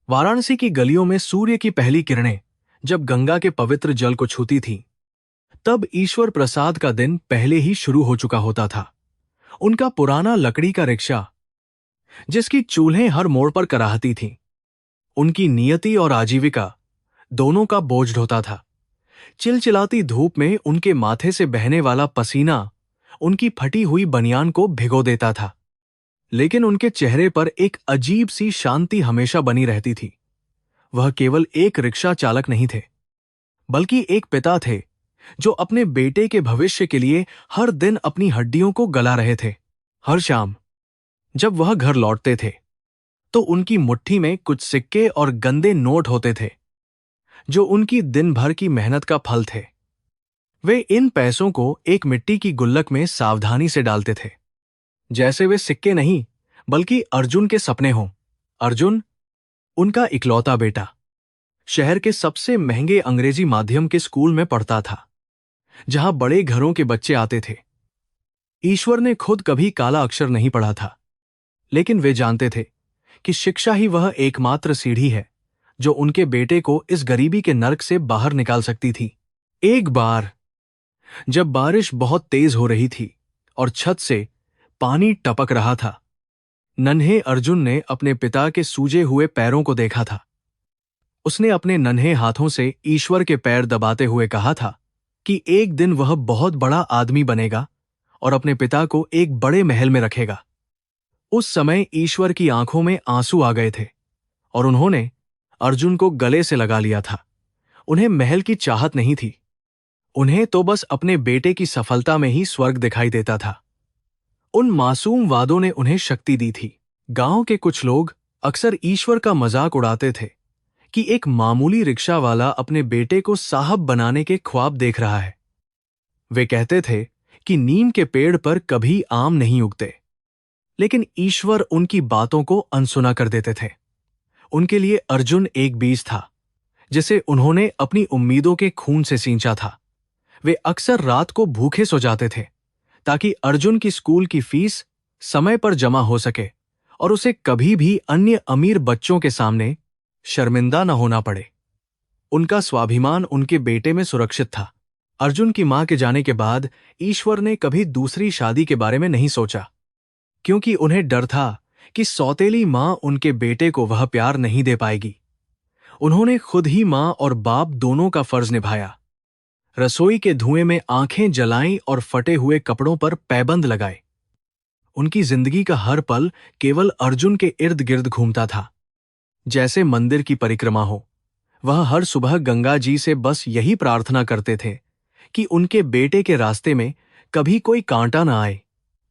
वाराणसी की गलियों में सूर्य की पहली किरणें जब गंगा के पवित्र जल को छूती थीं, तब ईश्वर प्रसाद का दिन पहले ही शुरू हो चुका होता था। उनका पुराना लकड़ी का रिक्शा, जिसकी चूल्हें हर मोड़ पर कराहती थीं, उनकी नियति और आजीविका दोनों का बोझ ढोता था। चिलचिलाती धूप में उनके माथे से बहने वाला पसीना उनकी फटी हुई बनियान को भिगो देता था, लेकिन उनके चेहरे पर एक अजीब सी शांति हमेशा बनी रहती थी। वह केवल एक रिक्शा चालक नहीं थे, बल्कि एक पिता थे जो अपने बेटे के भविष्य के लिए हर दिन अपनी हड्डियों को गला रहे थे। हर शाम जब वह घर लौटते थे, तो उनकी मुट्ठी में कुछ सिक्के और गंदे नोट होते थे, जो उनकी दिन भर की मेहनत का फल थे। वे इन पैसों को एक मिट्टी की गुल्लक में सावधानी से डालते थे, जैसे वे सिक्के नहीं बल्कि अर्जुन के सपने हों। अर्जुन, उनका इकलौता बेटा, शहर के सबसे महंगे अंग्रेजी माध्यम के स्कूल में पढ़ता था, जहां बड़े घरों के बच्चे आते थे। ईश्वर ने खुद कभी काला अक्षर नहीं पढ़ा था, लेकिन वे जानते थे कि शिक्षा ही वह एकमात्र सीढ़ी है जो उनके बेटे को इस गरीबी के नर्क से बाहर निकाल सकती थी। एक बार जब बारिश बहुत तेज हो रही थी और छत से पानी टपक रहा था, नन्हे अर्जुन ने अपने पिता के सूजे हुए पैरों को देखा था। उसने अपने नन्हे हाथों से ईश्वर के पैर दबाते हुए कहा था कि एक दिन वह बहुत बड़ा आदमी बनेगा और अपने पिता को एक बड़े महल में रखेगा। उस समय ईश्वर की आंखों में आंसू आ गए थे और उन्होंने अर्जुन को गले से लगा लिया था। उन्हें महल की चाहत नहीं थी, उन्हें तो बस अपने बेटे की सफलता में ही स्वर्ग दिखाई देता था। उन मासूम वादों ने उन्हें शक्ति दी थी। गांव के कुछ लोग अक्सर ईश्वर का मजाक उड़ाते थे कि एक मामूली रिक्शा वाला अपने बेटे को साहब बनाने के ख्वाब देख रहा है। वे कहते थे कि नीम के पेड़ पर कभी आम नहीं उगते, लेकिन ईश्वर उनकी बातों को अनसुना कर देते थे। उनके लिए अर्जुन एक बीज था, जिसे उन्होंने अपनी उम्मीदों के खून से सींचा था। वे अक्सर रात को भूखे सो जाते थे ताकि अर्जुन की स्कूल की फीस समय पर जमा हो सके और उसे कभी भी अन्य अमीर बच्चों के सामने शर्मिंदा न होना पड़े। उनका स्वाभिमान उनके बेटे में सुरक्षित था। अर्जुन की मां के जाने के बाद ईश्वर ने कभी दूसरी शादी के बारे में नहीं सोचा, क्योंकि उन्हें डर था कि सौतेली मां उनके बेटे को वह प्यार नहीं दे पाएगी। उन्होंने खुद ही मां और बाप दोनों का फर्ज निभाया। रसोई के धुएं में आंखें जलाईं और फटे हुए कपड़ों पर पैबंद लगाए। उनकी जिंदगी का हर पल केवल अर्जुन के इर्द गिर्द घूमता था, जैसे मंदिर की परिक्रमा हो। वह हर सुबह गंगा जी से बस यही प्रार्थना करते थे कि उनके बेटे के रास्ते में कभी कोई कांटा न आए।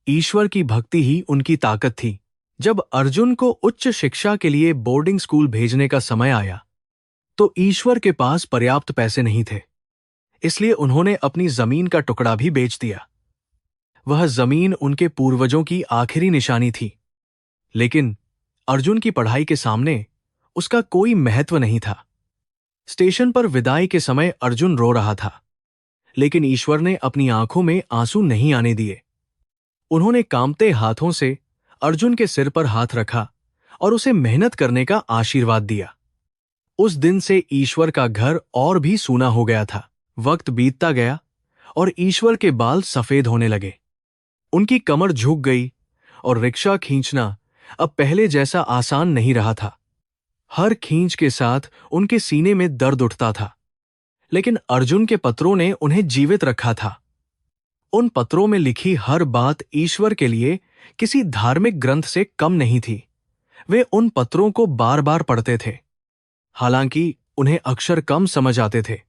ईश्वर की भक्ति ही उनकी ताकत थी। जब अर्जुन को उच्च शिक्षा के लिए बोर्डिंग स्कूल भेजने का समय आया, तो ईश्वर के पास पर्याप्त पैसे नहीं थे, इसलिए उन्होंने अपनी जमीन का टुकड़ा भी बेच दिया। वह जमीन उनके पूर्वजों की आखिरी निशानी थी, लेकिन अर्जुन की पढ़ाई के सामने उसका कोई महत्व नहीं था। स्टेशन पर विदाई के समय अर्जुन रो रहा था, लेकिन ईश्वर ने अपनी आंखों में आंसू नहीं आने दिए। उन्होंने कांपते हाथों से अर्जुन के सिर पर हाथ रखा और उसे मेहनत करने का आशीर्वाद दिया। उस दिन से ईश्वर का घर और भी सूना हो गया था। वक्त बीतता गया और ईश्वर के बाल सफेद होने लगे। उनकी कमर झुक गई और रिक्शा खींचना अब पहले जैसा आसान नहीं रहा था। हर खींच के साथ उनके सीने में दर्द उठता था, लेकिन अर्जुन के पत्रों ने उन्हें जीवित रखा था। उन पत्रों में लिखी हर बात ईश्वर के लिए किसी धार्मिक ग्रंथ से कम नहीं थी। वे उन पत्रों को बार बार पढ़ते थे, हालांकि उन्हें अक्षर कम समझ आते थे,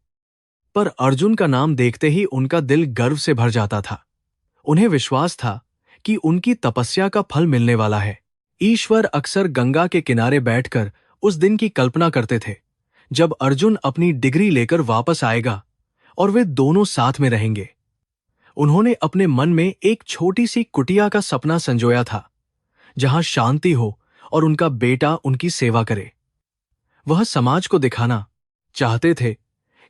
पर अर्जुन का नाम देखते ही उनका दिल गर्व से भर जाता था। उन्हें विश्वास था कि उनकी तपस्या का फल मिलने वाला है। ईश्वर अक्सर गंगा के किनारे बैठकर उस दिन की कल्पना करते थे जब अर्जुन अपनी डिग्री लेकर वापस आएगा और वे दोनों साथ में रहेंगे। उन्होंने अपने मन में एक छोटी सी कुटिया का सपना संजोया था, जहां शांति हो और उनका बेटा उनकी सेवा करे। वह समाज को दिखाना चाहते थे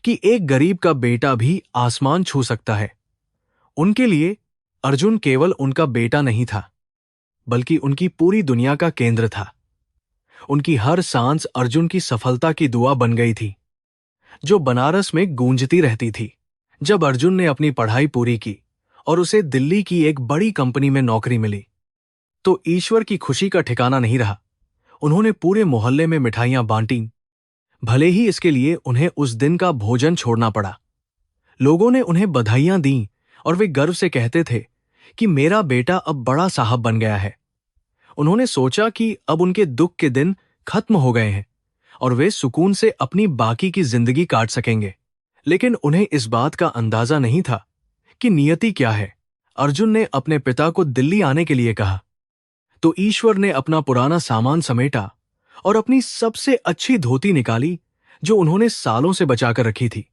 कि एक गरीब का बेटा भी आसमान छू सकता है। उनके लिए अर्जुन केवल उनका बेटा नहीं था, बल्कि उनकी पूरी दुनिया का केंद्र था। उनकी हर सांस अर्जुन की सफलता की दुआ बन गई थी, जो बनारस में गूंजती रहती थी। जब अर्जुन ने अपनी पढ़ाई पूरी की और उसे दिल्ली की एक बड़ी कंपनी में नौकरी मिली, तो ईश्वर की खुशी का ठिकाना नहीं रहा। उन्होंने पूरे मोहल्ले में मिठाइयां बांटी, भले ही इसके लिए उन्हें उस दिन का भोजन छोड़ना पड़ा। लोगों ने उन्हें बधाइयां दी और वे गर्व से कहते थे कि मेरा बेटा अब बड़ा साहब बन गया है। उन्होंने सोचा कि अब उनके दुख के दिन खत्म हो गए हैं और वे सुकून से अपनी बाकी की जिंदगी काट सकेंगे। लेकिन उन्हें इस बात का अंदाजा नहीं था कि नियति क्या है। अर्जुन ने अपने पिता को दिल्ली आने के लिए कहा, तो ईश्वर ने अपना पुराना सामान समेटा और अपनी सबसे अच्छी धोती निकाली, जो उन्होंने सालों से बचाकर रखी थी।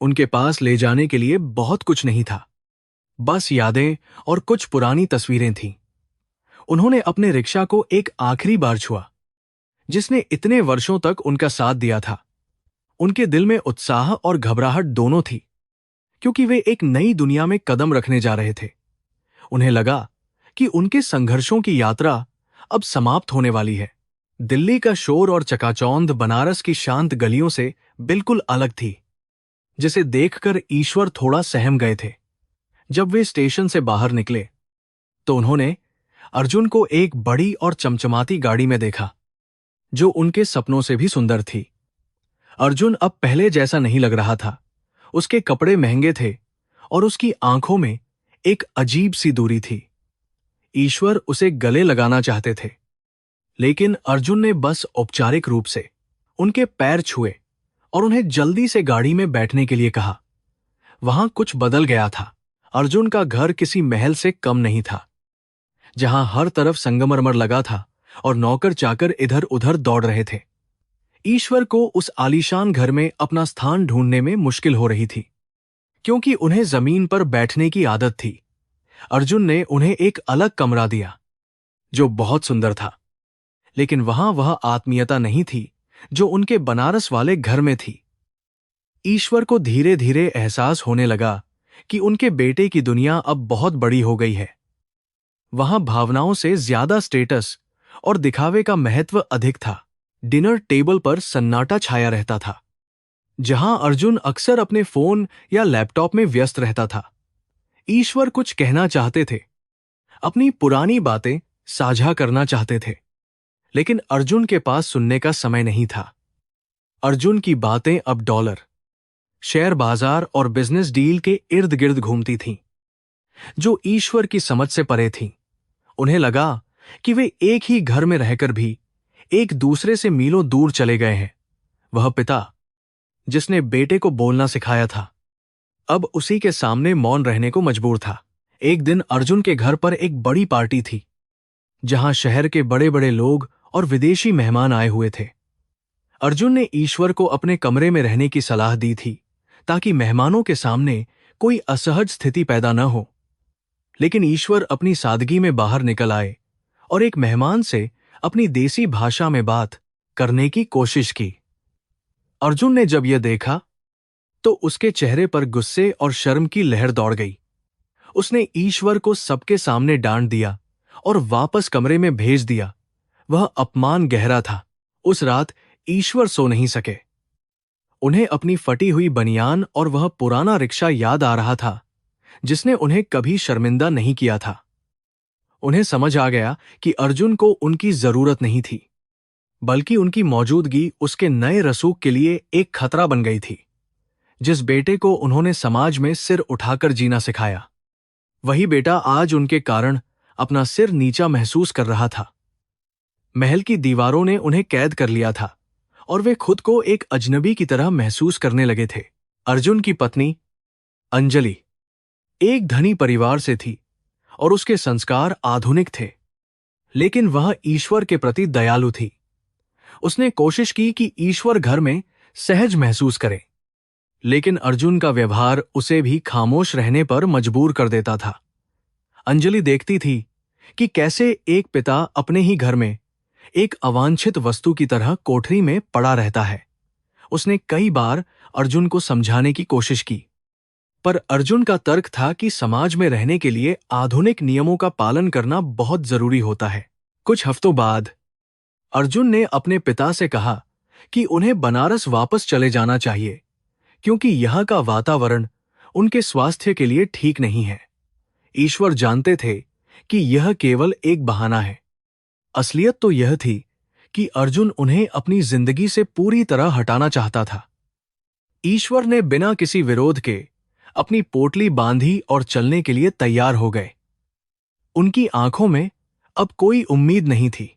उनके पास ले जाने के लिए बहुत कुछ नहीं था, बस यादें और कुछ पुरानी तस्वीरें थीं। उन्होंने अपने रिक्शा को एक आखिरी बार छुआ, जिसने इतने वर्षों तक उनका साथ दिया था। उनके दिल में उत्साह और घबराहट दोनों थी, क्योंकि वे एक नई दुनिया में कदम रखने जा रहे थे। उन्हें लगा कि उनके संघर्षों की यात्रा अब समाप्त होने वाली है। दिल्ली का शोर और चकाचौंध बनारस की शांत गलियों से बिल्कुल अलग थी, जिसे देखकर ईश्वर थोड़ा सहम गए थे। जब वे स्टेशन से बाहर निकले, तो उन्होंने अर्जुन को एक बड़ी और चमचमाती गाड़ी में देखा, जो उनके सपनों से भी सुंदर थी। अर्जुन अब पहले जैसा नहीं लग रहा था। उसके कपड़े महंगे थे और उसकी आंखों में एक अजीब सी दूरी थी। ईश्वर उसे गले लगाना चाहते थे, लेकिन अर्जुन ने बस औपचारिक रूप से उनके पैर छुए और उन्हें जल्दी से गाड़ी में बैठने के लिए कहा। वहां कुछ बदल गया था। अर्जुन का घर किसी महल से कम नहीं था, जहां हर तरफ संगमरमर लगा था और नौकर चाकर इधर उधर दौड़ रहे थे। ईश्वर को उस आलीशान घर में अपना स्थान ढूंढने में मुश्किल हो रही थी, क्योंकि उन्हें जमीन पर बैठने की आदत थी। अर्जुन ने उन्हें एक अलग कमरा दिया, जो बहुत सुंदर था, लेकिन वहां वह आत्मीयता नहीं थी जो उनके बनारस वाले घर में थी। ईश्वर को धीरे धीरे एहसास होने लगा कि उनके बेटे की दुनिया अब बहुत बड़ी हो गई है। वहां भावनाओं से ज्यादा स्टेटस और दिखावे का महत्व अधिक था। डिनर टेबल पर सन्नाटा छाया रहता था, जहां अर्जुन अक्सर अपने फोन या लैपटॉप में व्यस्त रहता था। ईश्वर कुछ कहना चाहते थे, अपनी पुरानी बातें साझा करना चाहते थे, लेकिन अर्जुन के पास सुनने का समय नहीं था। अर्जुन की बातें अब डॉलर, शेयर बाजार और बिजनेस डील के इर्द गिर्द घूमती थीं, जो ईश्वर की समझ से परे थीं। उन्हें लगा कि वे एक ही घर में रहकर भी एक दूसरे से मीलों दूर चले गए हैं। वह पिता, जिसने बेटे को बोलना सिखाया था, अब उसी के सामने मौन रहने को मजबूर था। एक दिन अर्जुन के घर पर एक बड़ी पार्टी थी, जहां शहर के बड़े बड़े लोग और विदेशी मेहमान आए हुए थे। अर्जुन ने ईश्वर को अपने कमरे में रहने की सलाह दी थी, ताकि मेहमानों के सामने कोई असहज स्थिति पैदा न हो। लेकिन ईश्वर अपनी सादगी में बाहर निकल आए और एक मेहमान से अपनी देसी भाषा में बात करने की कोशिश की। अर्जुन ने जब यह देखा, तो उसके चेहरे पर गुस्से और शर्म की लहर दौड़ गई। उसने ईश्वर को सबके सामने डांट दिया और वापस कमरे में भेज दिया। वह अपमान गहरा था। उस रात ईश्वर सो नहीं सके। उन्हें अपनी फटी हुई बनियान और वह पुराना रिक्शा याद आ रहा था, जिसने उन्हें कभी शर्मिंदा नहीं किया था। उन्हें समझ आ गया कि अर्जुन को उनकी जरूरत नहीं थी, बल्कि उनकी मौजूदगी उसके नए रसूख के लिए एक खतरा बन गई थी। जिस बेटे को उन्होंने समाज में सिर उठाकर जीना सिखाया, वही बेटा आज उनके कारण अपना सिर नीचा महसूस कर रहा था। महल की दीवारों ने उन्हें कैद कर लिया था और वे खुद को एक अजनबी की तरह महसूस करने लगे थे। अर्जुन की पत्नी अंजलि एक धनी परिवार से थी और उसके संस्कार आधुनिक थे, लेकिन वह ईश्वर के प्रति दयालु थी। उसने कोशिश की कि ईश्वर घर में सहज महसूस करे, लेकिन अर्जुन का व्यवहार उसे भी खामोश रहने पर मजबूर कर देता था। अंजलि देखती थी कि कैसे एक पिता अपने ही घर में एक अवांछित वस्तु की तरह कोठरी में पड़ा रहता है। उसने कई बार अर्जुन को समझाने की कोशिश की, पर अर्जुन का तर्क था कि समाज में रहने के लिए आधुनिक नियमों का पालन करना बहुत जरूरी होता है। कुछ हफ्तों बाद अर्जुन ने अपने पिता से कहा कि उन्हें बनारस वापस चले जाना चाहिए, क्योंकि यहाँ का वातावरण उनके स्वास्थ्य के लिए ठीक नहीं है। ईश्वर जानते थे कि यह केवल एक बहाना है। असलियत तो यह थी कि अर्जुन उन्हें अपनी जिंदगी से पूरी तरह हटाना चाहता था। ईश्वर ने बिना किसी विरोध के अपनी पोटली बांधी और चलने के लिए तैयार हो गए। उनकी आंखों में अब कोई उम्मीद नहीं थी,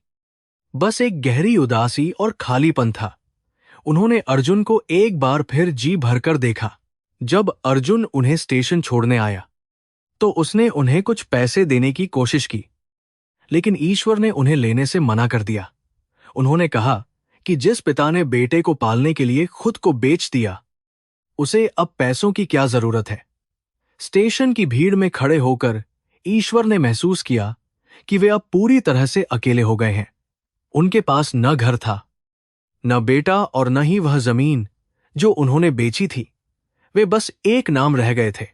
बस एक गहरी उदासी और खालीपन था। उन्होंने अर्जुन को एक बार फिर जी भरकर देखा। जब अर्जुन उन्हें स्टेशन छोड़ने आया तो उसने उन्हें कुछ पैसे देने की कोशिश की, लेकिन ईश्वर ने उन्हें लेने से मना कर दिया। उन्होंने कहा कि जिस पिता ने बेटे को पालने के लिए खुद को बेच दिया, उसे अब पैसों की क्या जरूरत है। स्टेशन की भीड़ में खड़े होकर ईश्वर ने महसूस किया कि वे अब पूरी तरह से अकेले हो गए हैं। उनके पास न घर था, न बेटा और न ही वह जमीन जो उन्होंने बेची थी। वे बस एक नाम रह गए थे,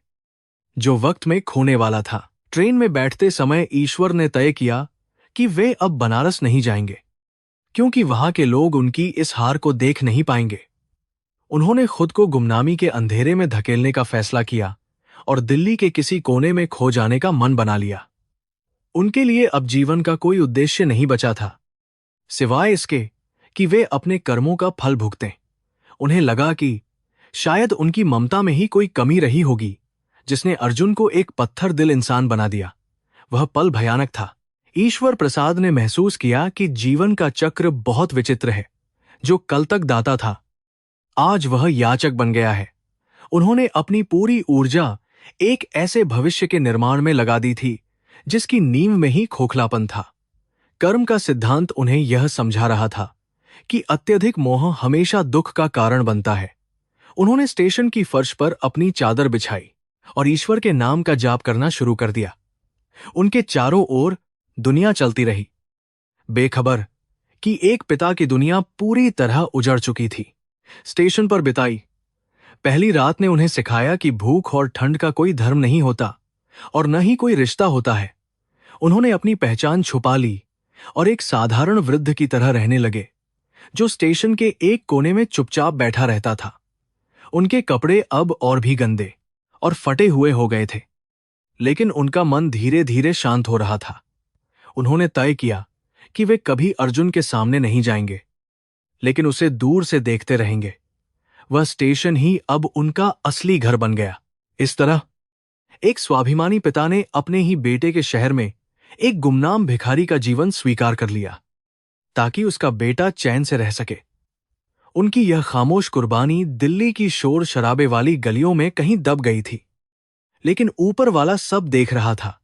जो वक्त में खोने वाला था। ट्रेन में बैठते समय ईश्वर ने तय किया कि वे अब बनारस नहीं जाएंगे, क्योंकि वहां के लोग उनकी इस हार को देख नहीं पाएंगे। उन्होंने खुद को गुमनामी के अंधेरे में धकेलने का फैसला किया और दिल्ली के किसी कोने में खो जाने का मन बना लिया। उनके लिए अब जीवन का कोई उद्देश्य नहीं बचा था, सिवाय इसके कि वे अपने कर्मों का फल भुगतें। उन्हें लगा कि शायद उनकी ममता में ही कोई कमी रही होगी, जिसने अर्जुन को एक पत्थर दिल इंसान बना दिया। वह पल भयानक था। ईश्वर प्रसाद ने महसूस किया कि जीवन का चक्र बहुत विचित्र है। जो कल तक दाता था, आज वह याचक बन गया है। उन्होंने अपनी पूरी ऊर्जा एक ऐसे भविष्य के निर्माण में लगा दी थी जिसकी नींव में ही खोखलापन था। कर्म का सिद्धांत उन्हें यह समझा रहा था कि अत्यधिक मोह हमेशा दुख का कारण बनता है। उन्होंने स्टेशन की फर्श पर अपनी चादर बिछाई और ईश्वर के नाम का जाप करना शुरू कर दिया। उनके चारों ओर दुनिया चलती रही, बेखबर कि एक पिता की दुनिया पूरी तरह उजड़ चुकी थी। स्टेशन पर बिताई पहली रात ने उन्हें सिखाया कि भूख और ठंड का कोई धर्म नहीं होता और न ही कोई रिश्ता होता है। उन्होंने अपनी पहचान छुपा ली और एक साधारण वृद्ध की तरह रहने लगे, जो स्टेशन के एक कोने में चुपचाप बैठा रहता था। उनके कपड़े अब और भी गंदे और फटे हुए हो गए थे, लेकिन उनका मन धीरे धीरे शांत हो रहा था। उन्होंने तय किया कि वे कभी अर्जुन के सामने नहीं जाएंगे, लेकिन उसे दूर से देखते रहेंगे। वह स्टेशन ही अब उनका असली घर बन गया। इस तरह एक स्वाभिमानी पिता ने अपने ही बेटे के शहर में एक गुमनाम भिखारी का जीवन स्वीकार कर लिया, ताकि उसका बेटा चैन से रह सके। उनकी यह खामोश कुर्बानी दिल्ली की शोर शराबे वाली गलियों में कहीं दब गई थी, लेकिन ऊपर वाला सब देख रहा था।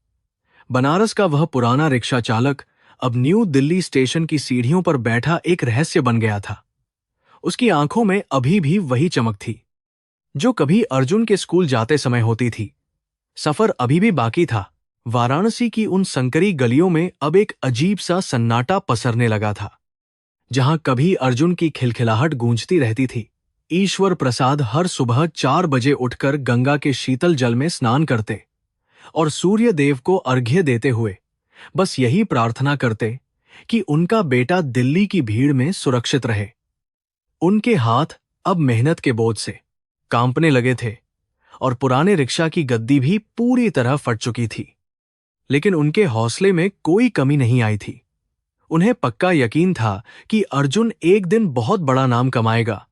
बनारस का वह पुराना रिक्शा चालक अब न्यू दिल्ली स्टेशन की सीढ़ियों पर बैठा एक रहस्य बन गया था। उसकी आंखों में अभी भी वही चमक थी जो कभी अर्जुन के स्कूल जाते समय होती थी। सफर अभी भी बाकी था। वाराणसी की उन संकरी गलियों में अब एक अजीब सा सन्नाटा पसरने लगा था। जहां कभी अर्जुन की खिलखिलाहट गूंजती रहती थी, ईश्वर प्रसाद हर सुबह 4 बजे उठकर गंगा के शीतल जल में स्नान करते और सूर्य देव को अर्घ्य देते हुए बस यही प्रार्थना करते कि उनका बेटा दिल्ली की भीड़ में सुरक्षित रहे। उनके हाथ अब मेहनत के बोझ से कांपने लगे थे और पुराने रिक्शा की गद्दी भी पूरी तरह फट चुकी थी, लेकिन उनके हौसले में कोई कमी नहीं आई थी। उन्हें पक्का यकीन था कि अर्जुन एक दिन बहुत बड़ा नाम कमाएगा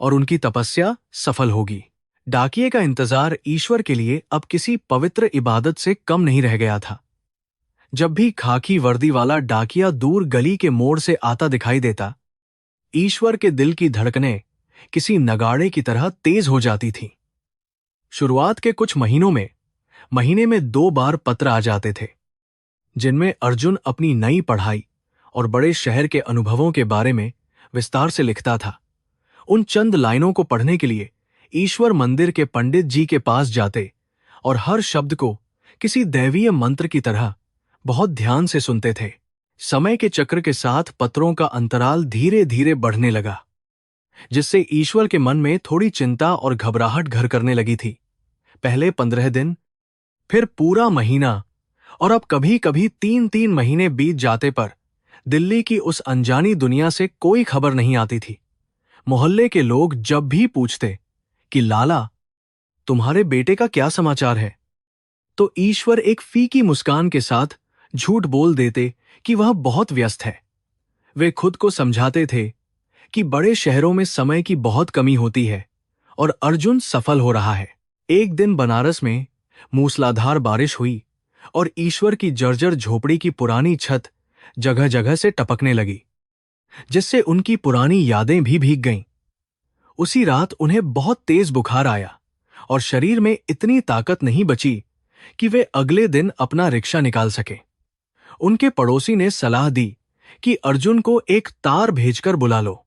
और उनकी तपस्या सफल होगी। डाकिये का इंतजार ईश्वर के लिए अब किसी पवित्र इबादत से कम नहीं रह गया था। जब भी खाकी वर्दी वाला डाकिया दूर गली के मोड़ से आता दिखाई देता, ईश्वर के दिल की धड़कनें किसी नगाड़े की तरह तेज हो जाती थीं। शुरुआत के कुछ महीने में 2 बार पत्र आ जाते थे, जिनमें अर्जुन अपनी नई पढ़ाई और बड़े शहर के अनुभवों के बारे में विस्तार से लिखता था। उन चंद लाइनों को पढ़ने के लिए ईश्वर मंदिर के पंडित जी के पास जाते और हर शब्द को किसी दैवीय मंत्र की तरह बहुत ध्यान से सुनते थे। समय के चक्र के साथ पत्रों का अंतराल धीरे धीरे बढ़ने लगा, जिससे ईश्वर के मन में थोड़ी चिंता और घबराहट घर करने लगी थी। पहले 15 दिन, फिर पूरा महीना और अब कभी कभी 3-3 महीने बीत जाते पर दिल्ली की उस अनजानी दुनिया से कोई खबर नहीं आती थी। मोहल्ले के लोग जब भी पूछते कि लाला, तुम्हारे बेटे का क्या समाचार है, तो ईश्वर एक फीकी मुस्कान के साथ झूठ बोल देते कि वह बहुत व्यस्त है। वे खुद को समझाते थे कि बड़े शहरों में समय की बहुत कमी होती है और अर्जुन सफल हो रहा है। एक दिन बनारस में मूसलाधार बारिश हुई और ईश्वर की जर्जर झोपड़ी की पुरानी छत जगह जगह से टपकने लगी, जिससे उनकी पुरानी यादें भी भीग गईं। उसी रात उन्हें बहुत तेज बुखार आया और शरीर में इतनी ताकत नहीं बची कि वे अगले दिन अपना रिक्शा निकाल सके। उनके पड़ोसी ने सलाह दी कि अर्जुन को एक तार भेजकर बुला लो,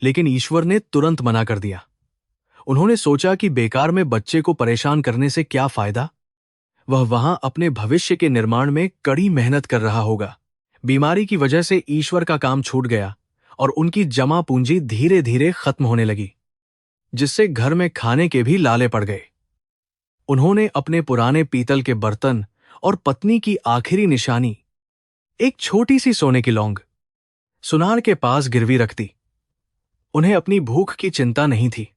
लेकिन ईश्वर ने तुरंत मना कर दिया। उन्होंने सोचा कि बेकार में बच्चे को परेशान करने से क्या फायदा, वह वहां अपने भविष्य के निर्माण में कड़ी मेहनत कर रहा होगा। बीमारी की वजह से ईश्वर का काम छूट गया और उनकी जमा पूंजी धीरे धीरे खत्म होने लगी, जिससे घर में खाने के भी लाले पड़ गए। उन्होंने अपने पुराने पीतल के बर्तन और पत्नी की आखिरी निशानी, एक छोटी सी सोने की लौंग, सुनार के पास गिरवी रख दी। उन्हें अपनी भूख की चिंता नहीं थी,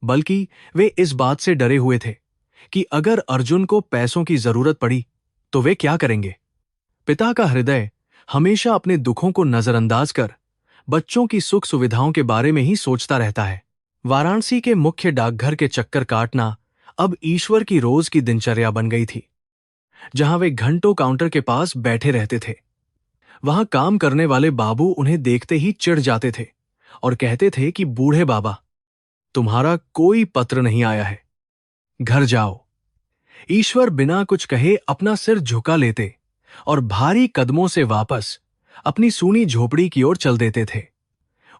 बल्कि वे इस बात से डरे हुए थे कि अगर अर्जुन को पैसों की जरूरत पड़ी तो वे क्या करेंगे। पिता का हृदय हमेशा अपने दुखों को नजरअंदाज कर बच्चों की सुख सुविधाओं के बारे में ही सोचता रहता है। वाराणसी के मुख्य डाकघर के चक्कर काटना अब ईश्वर की रोज की दिनचर्या बन गई थी, जहां वे घंटों काउंटर के पास बैठे रहते थे। वहां काम करने वाले बाबू उन्हें देखते ही चिढ़ जाते थे और कहते थे कि बूढ़े बाबा, तुम्हारा कोई पत्र नहीं आया है, घर जाओ। ईश्वर बिना कुछ कहे अपना सिर झुका लेते और भारी कदमों से वापस अपनी सूनी झोपड़ी की ओर चल देते थे।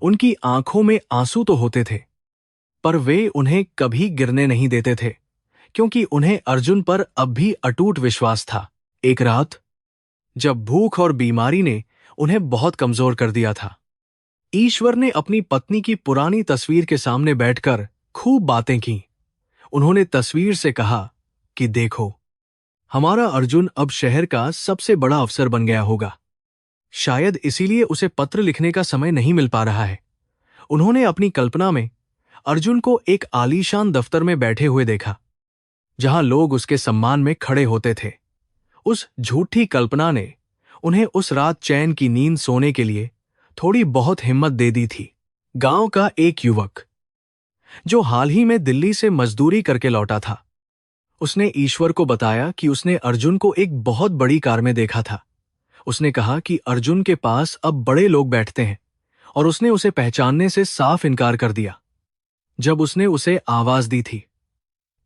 उनकी आंखों में आंसू तो होते थे, पर वे उन्हें कभी गिरने नहीं देते थे, क्योंकि उन्हें अर्जुन पर अब भी अटूट विश्वास था। एक रात जब भूख और बीमारी ने उन्हें बहुत कमजोर कर दिया था, ईश्वर ने अपनी पत्नी की पुरानी तस्वीर के सामने बैठकर खूब बातें की। उन्होंने तस्वीर से कहा कि देखो, हमारा अर्जुन अब शहर का सबसे बड़ा अफसर बन गया होगा। शायद इसीलिए उसे पत्र लिखने का समय नहीं मिल पा रहा है। उन्होंने अपनी कल्पना में अर्जुन को एक आलीशान दफ्तर में बैठे हुए देखा, जहां लोग उसके सम्मान में खड़े होते थे। उस झूठी कल्पना ने उन्हें उस रात चैन की नींद सोने के लिए थोड़ी बहुत हिम्मत दे दी थी। गांव का एक युवक जो हाल ही में दिल्ली से मजदूरी करके लौटा था, उसने ईश्वर को बताया कि उसने अर्जुन को एक बहुत बड़ी कार में देखा था। उसने कहा कि अर्जुन के पास अब बड़े लोग बैठते हैं और उसने उसे पहचानने से साफ इनकार कर दिया जब उसने उसे आवाज दी थी।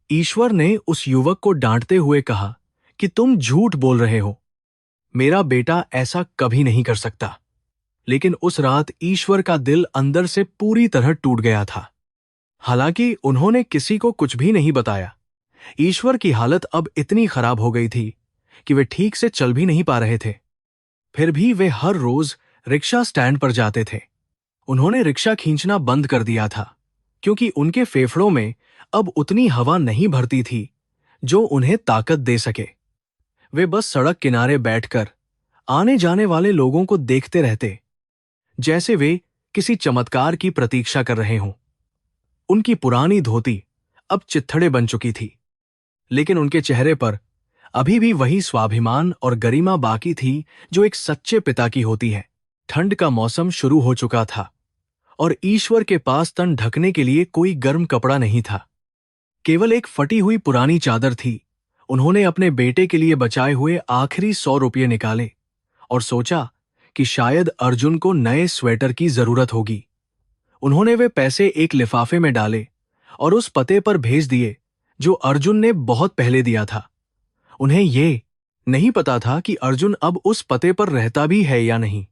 ईश्वर ने उस युवक को डांटते हुए कहा कि तुम झूठ बोल रहे हो, मेरा बेटा ऐसा कभी नहीं कर सकता। लेकिन उस रात ईश्वर का दिल अंदर से पूरी तरह टूट गया था। हालांकि उन्होंने किसी को कुछ भी नहीं बताया। ईश्वर की हालत अब इतनी खराब हो गई थी कि वे ठीक से चल भी नहीं पा रहे थे। फिर भी वे हर रोज रिक्शा स्टैंड पर जाते थे। उन्होंने रिक्शा खींचना बंद कर दिया था, क्योंकि उनके फेफड़ों में अब उतनी हवा नहीं भरती थी जो उन्हें ताकत दे सके। वे बस सड़क किनारे बैठकर आने जाने वाले लोगों को देखते रहते, जैसे वे किसी चमत्कार की प्रतीक्षा कर रहे हों। उनकी पुरानी धोती अब चित्थड़े बन चुकी थी, लेकिन उनके चेहरे पर अभी भी वही स्वाभिमान और गरिमा बाकी थी जो एक सच्चे पिता की होती है। ठंड का मौसम शुरू हो चुका था और ईश्वर के पास तन ढकने के लिए कोई गर्म कपड़ा नहीं था, केवल एक फटी हुई पुरानी चादर थी। उन्होंने अपने बेटे के लिए बचाए हुए आखिरी 100 रुपये निकाले और सोचा कि शायद अर्जुन को नए स्वेटर की जरूरत होगी। उन्होंने वे पैसे एक लिफाफे में डाले और उस पते पर भेज दिए जो अर्जुन ने बहुत पहले दिया था। उन्हें ये नहीं पता था कि अर्जुन अब उस पते पर रहता भी है या नहीं।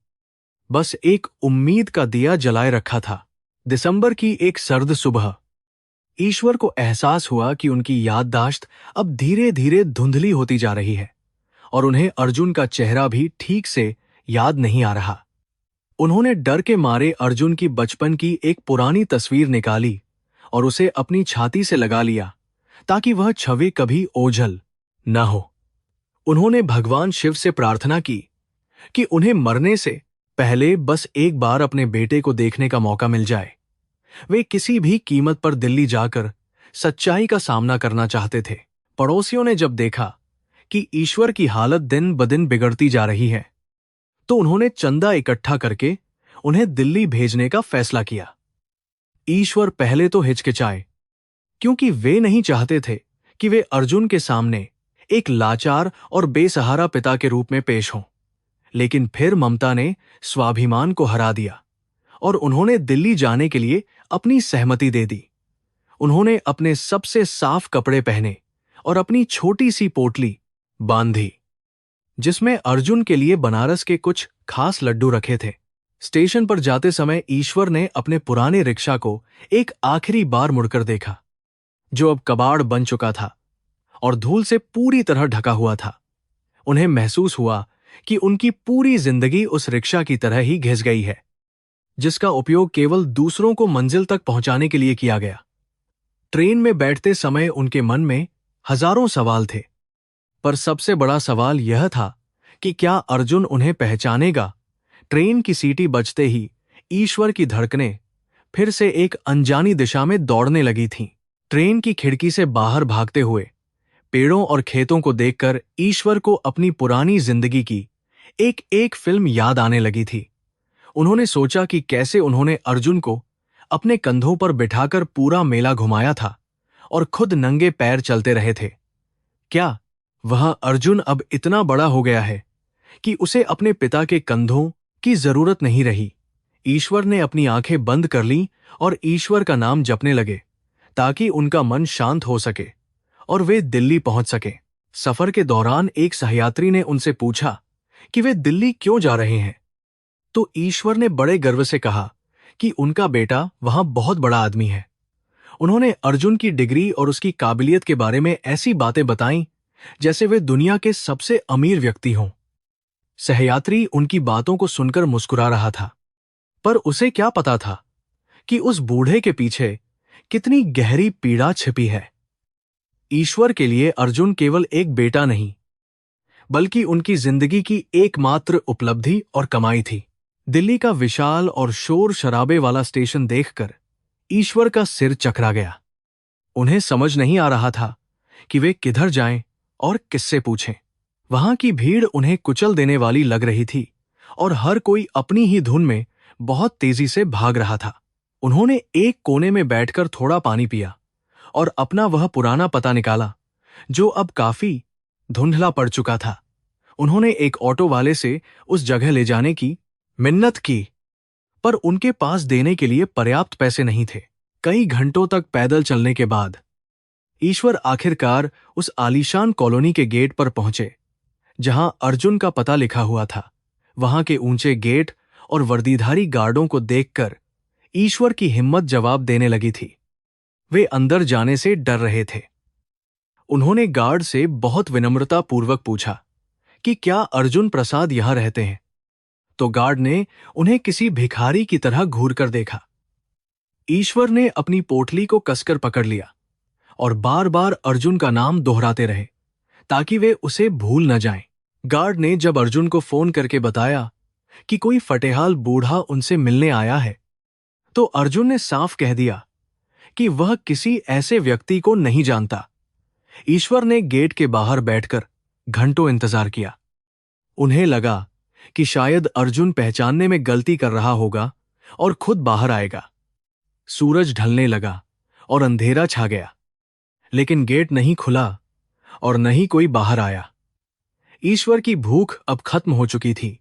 बस एक उम्मीद का दिया जलाए रखा था। दिसंबर की एक सर्द सुबह ईश्वर को एहसास हुआ कि उनकी याददाश्त अब धीरे धीरे धुंधली होती जा रही है और उन्हें अर्जुन का चेहरा भी ठीक से याद नहीं आ रहा। उन्होंने डर के मारे अर्जुन की बचपन की एक पुरानी तस्वीर निकाली और उसे अपनी छाती से लगा लिया, ताकि वह छवि कभी ओझल न हो। उन्होंने भगवान शिव से प्रार्थना की कि उन्हें मरने से पहले बस एक बार अपने बेटे को देखने का मौका मिल जाए। वे किसी भी कीमत पर दिल्ली जाकर सच्चाई का सामना करना चाहते थे। पड़ोसियों ने जब देखा कि ईश्वर की हालत दिन ब दिन बिगड़ती जा रही है, तो उन्होंने चंदा इकट्ठा करके उन्हें दिल्ली भेजने का फैसला किया। ईश्वर पहले तो हिचकिचाए, क्योंकि वे नहीं चाहते थे कि वे अर्जुन के सामने एक लाचार और बेसहारा पिता के रूप में पेश हों। लेकिन फिर ममता ने स्वाभिमान को हरा दिया और उन्होंने दिल्ली जाने के लिए अपनी सहमति दे दी। उन्होंने अपने सबसे साफ कपड़े पहने और अपनी छोटी सी पोटली बांधी, जिसमें अर्जुन के लिए बनारस के कुछ खास लड्डू रखे थे। स्टेशन पर जाते समय ईश्वर ने अपने पुराने रिक्शा को एक आखिरी बार मुड़कर देखा, जो अब कबाड़ बन चुका था और धूल से पूरी तरह ढका हुआ था। उन्हें महसूस हुआ कि उनकी पूरी जिंदगी उस रिक्शा की तरह ही घिस गई है, जिसका उपयोग केवल दूसरों को मंजिल तक पहुंचाने के लिए किया गया। ट्रेन में बैठते समय उनके मन में हजारों सवाल थे, पर सबसे बड़ा सवाल यह था कि क्या अर्जुन उन्हें पहचानेगा। ट्रेन की सीटी बजते ही ईश्वर की धड़कनें फिर से एक अनजानी दिशा में दौड़ने लगी थीं। ट्रेन की खिड़की से बाहर भागते हुए पेड़ों और खेतों को देखकर ईश्वर को अपनी पुरानी जिंदगी की एक एक फिल्म याद आने लगी थी। उन्होंने सोचा कि कैसे उन्होंने अर्जुन को अपने कंधों पर बिठाकर पूरा मेला घुमाया था और खुद नंगे पैर चलते रहे थे। क्या वह अर्जुन अब इतना बड़ा हो गया है कि उसे अपने पिता के कंधों की जरूरत नहीं रही। ईश्वर ने अपनी आंखें बंद कर लीं और ईश्वर का नाम जपने लगे, ताकि उनका मन शांत हो सके और वे दिल्ली पहुंच सके। सफर के दौरान एक सहयात्री ने उनसे पूछा कि वे दिल्ली क्यों जा रहे हैं, तो ईश्वर ने बड़े गर्व से कहा कि उनका बेटा वहां बहुत बड़ा आदमी है। उन्होंने अर्जुन की डिग्री और उसकी काबिलियत के बारे में ऐसी बातें बताईं जैसे वे दुनिया के सबसे अमीर व्यक्ति हों। सहयात्री उनकी बातों को सुनकर मुस्कुरा रहा था, पर उसे क्या पता था कि उस बूढ़े के पीछे कितनी गहरी पीड़ा छिपी है। ईश्वर के लिए अर्जुन केवल एक बेटा नहीं, बल्कि उनकी जिंदगी की एकमात्र उपलब्धि और कमाई थी। दिल्ली का विशाल और शोर शराबे वाला स्टेशन देखकर ईश्वर का सिर चकरा गया। उन्हें समझ नहीं आ रहा था कि वे किधर जाएं और किससे पूछें। वहां की भीड़ उन्हें कुचल देने वाली लग रही थी और हर कोई अपनी ही धुन में बहुत तेजी से भाग रहा था। उन्होंने एक कोने में बैठकर थोड़ा पानी पिया और अपना वह पुराना पता निकाला, जो अब काफी धुंधला पड़ चुका था। उन्होंने एक ऑटो वाले से उस जगह ले जाने की मिन्नत की, पर उनके पास देने के लिए पर्याप्त पैसे नहीं थे। कई घंटों तक पैदल चलने के बाद ईश्वर आखिरकार उस आलीशान कॉलोनी के गेट पर पहुंचे, जहां अर्जुन का पता लिखा हुआ था। वहां के ऊंचे गेट और वर्दीधारी गार्डों को देखकर ईश्वर की हिम्मत जवाब देने लगी थी। वे अंदर जाने से डर रहे थे। उन्होंने गार्ड से बहुत विनम्रतापूर्वक पूछा कि क्या अर्जुन प्रसाद यहां रहते हैं, तो गार्ड ने उन्हें किसी भिखारी की तरह घूर कर देखा। ईश्वर ने अपनी पोटली को कसकर पकड़ लिया और बार बार अर्जुन का नाम दोहराते रहे, ताकि वे उसे भूल न जाएं। गार्ड ने जब अर्जुन को फोन करके बताया कि कोई फटेहाल बूढ़ा उनसे मिलने आया है, तो अर्जुन ने साफ कह दिया कि वह किसी ऐसे व्यक्ति को नहीं जानता। ईश्वर ने गेट के बाहर बैठकर घंटों इंतजार किया। उन्हें लगा कि शायद अर्जुन पहचानने में गलती कर रहा होगा और खुद बाहर आएगा। सूरज ढलने लगा और अंधेरा छा गया, लेकिन गेट नहीं खुला और न ही कोई बाहर आया। ईश्वर की भूख अब खत्म हो चुकी थी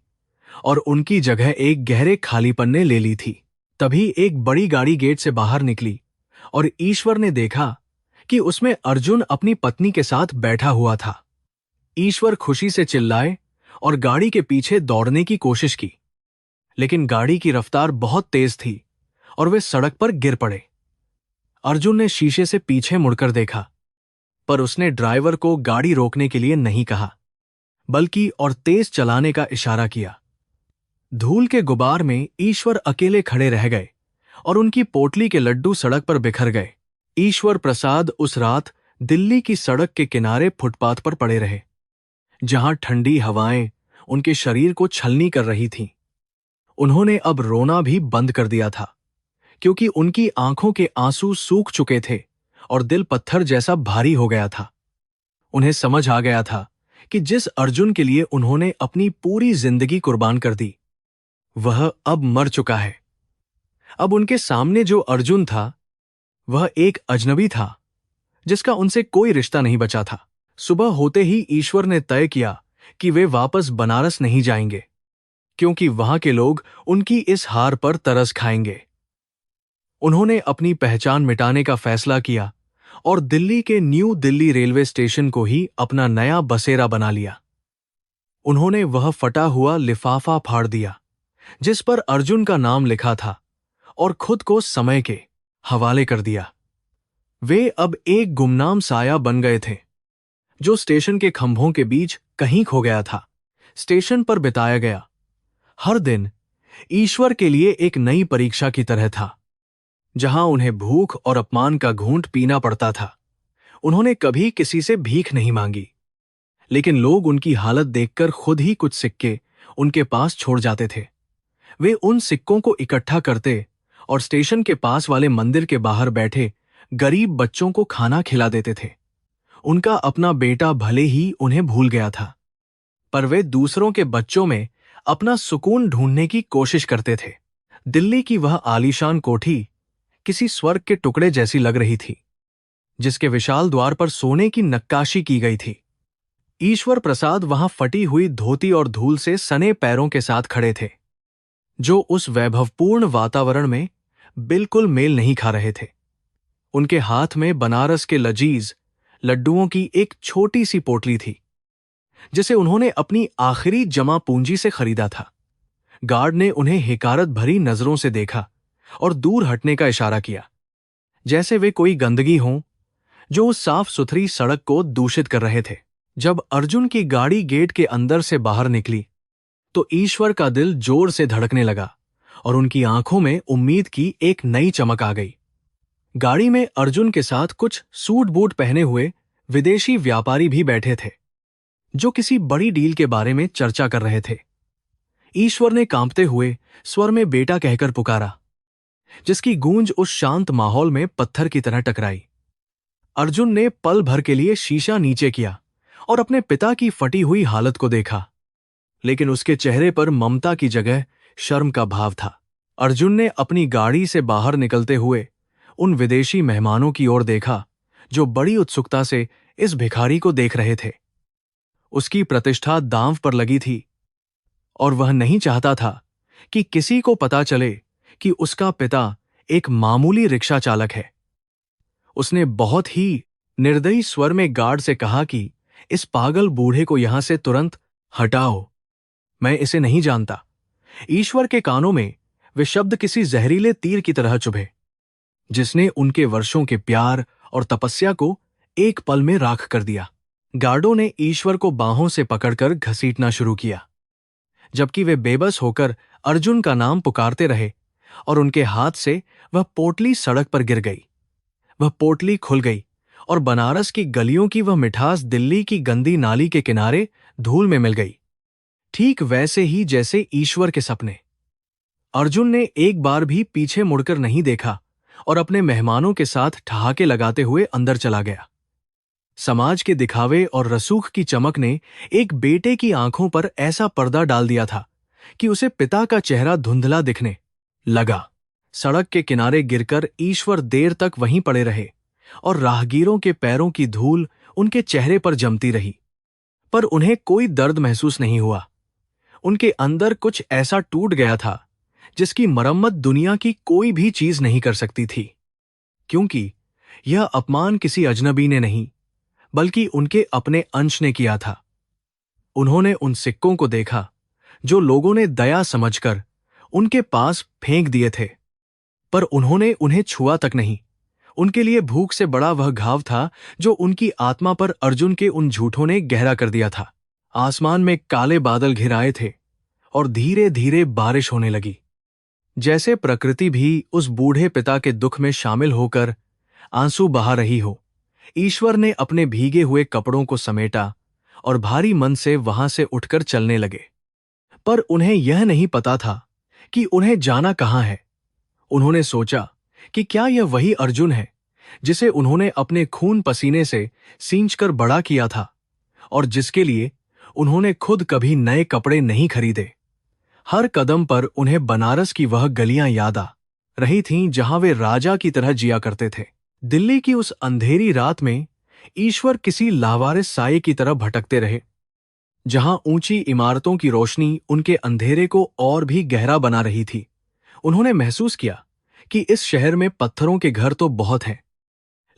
और उनकी जगह एक गहरे खालीपन ने ले ली थी। तभी एक बड़ी गाड़ी गेट से बाहर निकली और ईश्वर ने देखा कि उसमें अर्जुन अपनी पत्नी के साथ बैठा हुआ था। ईश्वर खुशी से चिल्लाए और गाड़ी के पीछे दौड़ने की कोशिश की, लेकिन गाड़ी की रफ्तार बहुत तेज थी और वे सड़क पर गिर पड़े। अर्जुन ने शीशे से पीछे मुड़कर देखा, पर उसने ड्राइवर को गाड़ी रोकने के लिए नहीं कहा, बल्कि और तेज चलाने का इशारा किया। धूल के गुबार में ईश्वर अकेले खड़े रह गए और उनकी पोटली के लड्डू सड़क पर बिखर गए। ईश्वर प्रसाद उस रात दिल्ली की सड़क के किनारे फुटपाथ पर पड़े रहे, जहां ठंडी हवाएं उनके शरीर को छलनी कर रही थीं। उन्होंने अब रोना भी बंद कर दिया था, क्योंकि उनकी आंखों के आंसू सूख चुके थे और दिल पत्थर जैसा भारी हो गया था। उन्हें समझ आ गया था कि जिस अर्जुन के लिए उन्होंने अपनी पूरी जिंदगी कुर्बान कर दी, वह अब मर चुका है। अब उनके सामने जो अर्जुन था, वह एक अजनबी था, जिसका उनसे कोई रिश्ता नहीं बचा था। सुबह होते ही ईश्वर ने तय किया कि वे वापस बनारस नहीं जाएंगे, क्योंकि वहां के लोग उनकी इस हार पर तरस खाएंगे। उन्होंने अपनी पहचान मिटाने का फैसला किया और दिल्ली के न्यू दिल्ली रेलवे स्टेशन को ही अपना नया बसेरा बना लिया। उन्होंने वह फटा हुआ लिफाफा फाड़ दिया जिस पर अर्जुन का नाम लिखा था और खुद को समय के हवाले कर दिया। वे अब एक गुमनाम साया बन गए थे, जो स्टेशन के खंभों के बीच कहीं खो गया था। स्टेशन पर बिताया गया हर दिन ईश्वर के लिए एक नई परीक्षा की तरह था, जहां उन्हें भूख और अपमान का घूंट पीना पड़ता था। उन्होंने कभी किसी से भीख नहीं मांगी, लेकिन लोग उनकी हालत देखकर खुद ही कुछ सिक्के उनके पास छोड़ जाते थे। वे उन सिक्कों को इकट्ठा करते और स्टेशन के पास वाले मंदिर के बाहर बैठे गरीब बच्चों को खाना खिला देते थे। उनका अपना बेटा भले ही उन्हें भूल गया था, पर वे दूसरों के बच्चों में अपना सुकून ढूंढने की कोशिश करते थे। दिल्ली की वह आलीशान कोठी किसी स्वर्ग के टुकड़े जैसी लग रही थी, जिसके विशाल द्वार पर सोने की नक्काशी की गई थी। ईश्वर प्रसाद वहां फटी हुई धोती और धूल से सने पैरों के साथ खड़े थे, जो उस वैभवपूर्ण वातावरण में बिल्कुल मेल नहीं खा रहे थे। उनके हाथ में बनारस के लजीज लड्डुओं की एक छोटी सी पोटली थी, जिसे उन्होंने अपनी आखिरी जमा पूंजी से खरीदा था। गार्ड ने उन्हें हिकारत भरी नजरों से देखा और दूर हटने का इशारा किया, जैसे वे कोई गंदगी हों जो उस साफ सुथरी सड़क को दूषित कर रहे थे। जब अर्जुन की गाड़ी गेट के अंदर से बाहर निकली, तो ईश्वर का दिल जोर से धड़कने लगा और उनकी आंखों में उम्मीद की एक नई चमक आ गई। गाड़ी में अर्जुन के साथ कुछ सूट बूट पहने हुए विदेशी व्यापारी भी बैठे थे, जो किसी बड़ी डील के बारे में चर्चा कर रहे थे। ईश्वर ने कांपते हुए स्वर में बेटा कहकर पुकारा, जिसकी गूंज उस शांत माहौल में पत्थर की तरह टकराई। अर्जुन ने पल भर के लिए शीशा नीचे किया और अपने पिता की फटी हुई हालत को देखा, लेकिन उसके चेहरे पर ममता की जगह शर्म का भाव था। अर्जुन ने अपनी गाड़ी से बाहर निकलते हुए उन विदेशी मेहमानों की ओर देखा, जो बड़ी उत्सुकता से इस भिखारी को देख रहे थे। उसकी प्रतिष्ठा दांव पर लगी थी और वह नहीं चाहता था कि किसी को पता चले कि उसका पिता एक मामूली रिक्शा चालक है। उसने बहुत ही निर्दयी स्वर में गार्ड से कहा कि इस पागल बूढ़े को यहां से तुरंत हटाओ, मैं इसे नहीं जानता। ईश्वर के कानों में वे शब्द किसी जहरीले तीर की तरह चुभे, जिसने उनके वर्षों के प्यार और तपस्या को एक पल में राख कर दिया। गार्डों ने ईश्वर को बाहों से पकड़कर घसीटना शुरू किया, जबकि वे बेबस होकर अर्जुन का नाम पुकारते रहे और उनके हाथ से वह पोटली सड़क पर गिर गई। वह पोटली खुल गई और बनारस की गलियों की वह मिठास दिल्ली की गंदी नाली के किनारे धूल में मिल गई, ठीक वैसे ही जैसे ईश्वर के सपने। अर्जुन ने एक बार भी पीछे मुड़कर नहीं देखा और अपने मेहमानों के साथ ठहाके लगाते हुए अंदर चला गया। समाज के दिखावे और रसूख की चमक ने एक बेटे की आंखों पर ऐसा पर्दा डाल दिया था कि उसे पिता का चेहरा धुंधला दिखने लगा। सड़क के किनारे गिरकर ईश्वर देर तक वहीं पड़े रहे और राहगीरों के पैरों की धूल उनके चेहरे पर जमती रही, पर उन्हें कोई दर्द महसूस नहीं हुआ। उनके अंदर कुछ ऐसा टूट गया था जिसकी मरम्मत दुनिया की कोई भी चीज नहीं कर सकती थी, क्योंकि यह अपमान किसी अजनबी ने नहीं, बल्कि उनके अपने अंश ने किया था। उन्होंने उन सिक्कों को देखा जो लोगों ने दया समझकर उनके पास फेंक दिए थे, पर उन्होंने उन्हें छुआ तक नहीं। उनके लिए भूख से बड़ा वह घाव था जो उनकी आत्मा पर अर्जुन के उन झूठों ने गहरा कर दिया था। आसमान में काले बादल घिर आए थे और धीरे धीरे बारिश होने लगी, जैसे प्रकृति भी उस बूढ़े पिता के दुख में शामिल होकर आंसू बहा रही हो। ईश्वर ने अपने भीगे हुए कपड़ों को समेटा और भारी मन से वहां से उठकर चलने लगे, पर उन्हें यह नहीं पता था कि उन्हें जाना कहाँ है। उन्होंने सोचा कि क्या यह वही अर्जुन है जिसे उन्होंने अपने खून पसीने से सींचकर बड़ा किया था और जिसके लिए उन्होंने खुद कभी नए कपड़े नहीं खरीदे। हर कदम पर उन्हें बनारस की वह गलियां याद आ रही थीं जहां वे राजा की तरह जिया करते थे। दिल्ली की उस अंधेरी रात में ईश्वर किसी लावारिस साये की तरह भटकते रहे, जहां ऊंची इमारतों की रोशनी उनके अंधेरे को और भी गहरा बना रही थी। उन्होंने महसूस किया कि इस शहर में पत्थरों के घर तो बहुत हैं,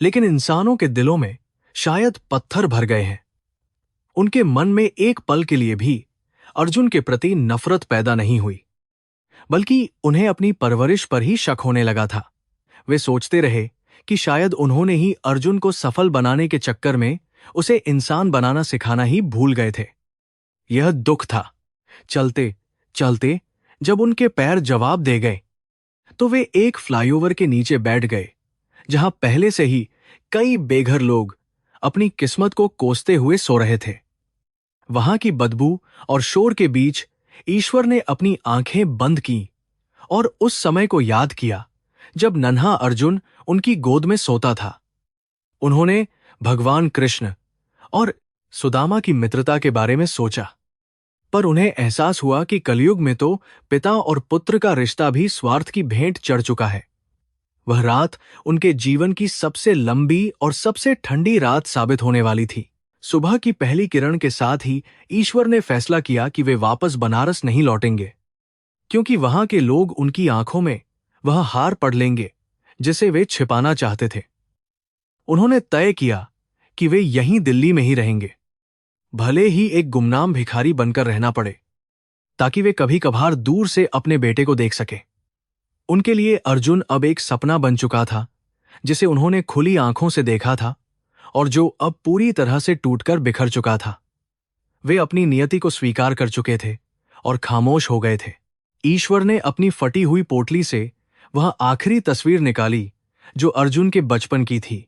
लेकिन इंसानों के दिलों में शायद पत्थर भर गए हैं। उनके मन में एक पल के लिए भी अर्जुन के प्रति नफरत पैदा नहीं हुई, बल्कि उन्हें अपनी परवरिश पर ही शक होने लगा था। वे सोचते रहे कि शायद उन्होंने ही अर्जुन को सफल बनाने के चक्कर में उसे इंसान बनाना सिखाना ही भूल गए थे। यह दुख था। चलते चलते जब उनके पैर जवाब दे गए तो वे एक फ्लाईओवर के नीचे बैठ गए, जहां पहले से ही कई बेघर लोग अपनी किस्मत को कोसते हुए सो रहे थे। वहां की बदबू और शोर के बीच ईश्वर ने अपनी आंखें बंद की और उस समय को याद किया जब नन्हा अर्जुन उनकी गोद में सोता था। उन्होंने भगवान कृष्ण और सुदामा की मित्रता के बारे में सोचा, पर उन्हें एहसास हुआ कि कलयुग में तो पिता और पुत्र का रिश्ता भी स्वार्थ की भेंट चढ़ चुका है। वह रात उनके जीवन की सबसे लंबी और सबसे ठंडी रात साबित होने वाली थी। सुबह की पहली किरण के साथ ही ईश्वर ने फैसला किया कि वे वापस बनारस नहीं लौटेंगे, क्योंकि वहां के लोग उनकी आंखों में वह हार पढ़ लेंगे जिसे वे छिपाना चाहते थे। उन्होंने तय किया कि वे यहीं दिल्ली में ही रहेंगे, भले ही एक गुमनाम भिखारी बनकर रहना पड़े, ताकि वे कभी कभार दूर से अपने बेटे को देख सके। उनके लिए अर्जुन अब एक सपना बन चुका था, जिसे उन्होंने खुली आंखों से देखा था और जो अब पूरी तरह से टूटकर बिखर चुका था। वे अपनी नियति को स्वीकार कर चुके थे और खामोश हो गए थे। ईश्वर ने अपनी फटी हुई पोटली से वह आखिरी तस्वीर निकाली जो अर्जुन के बचपन की थी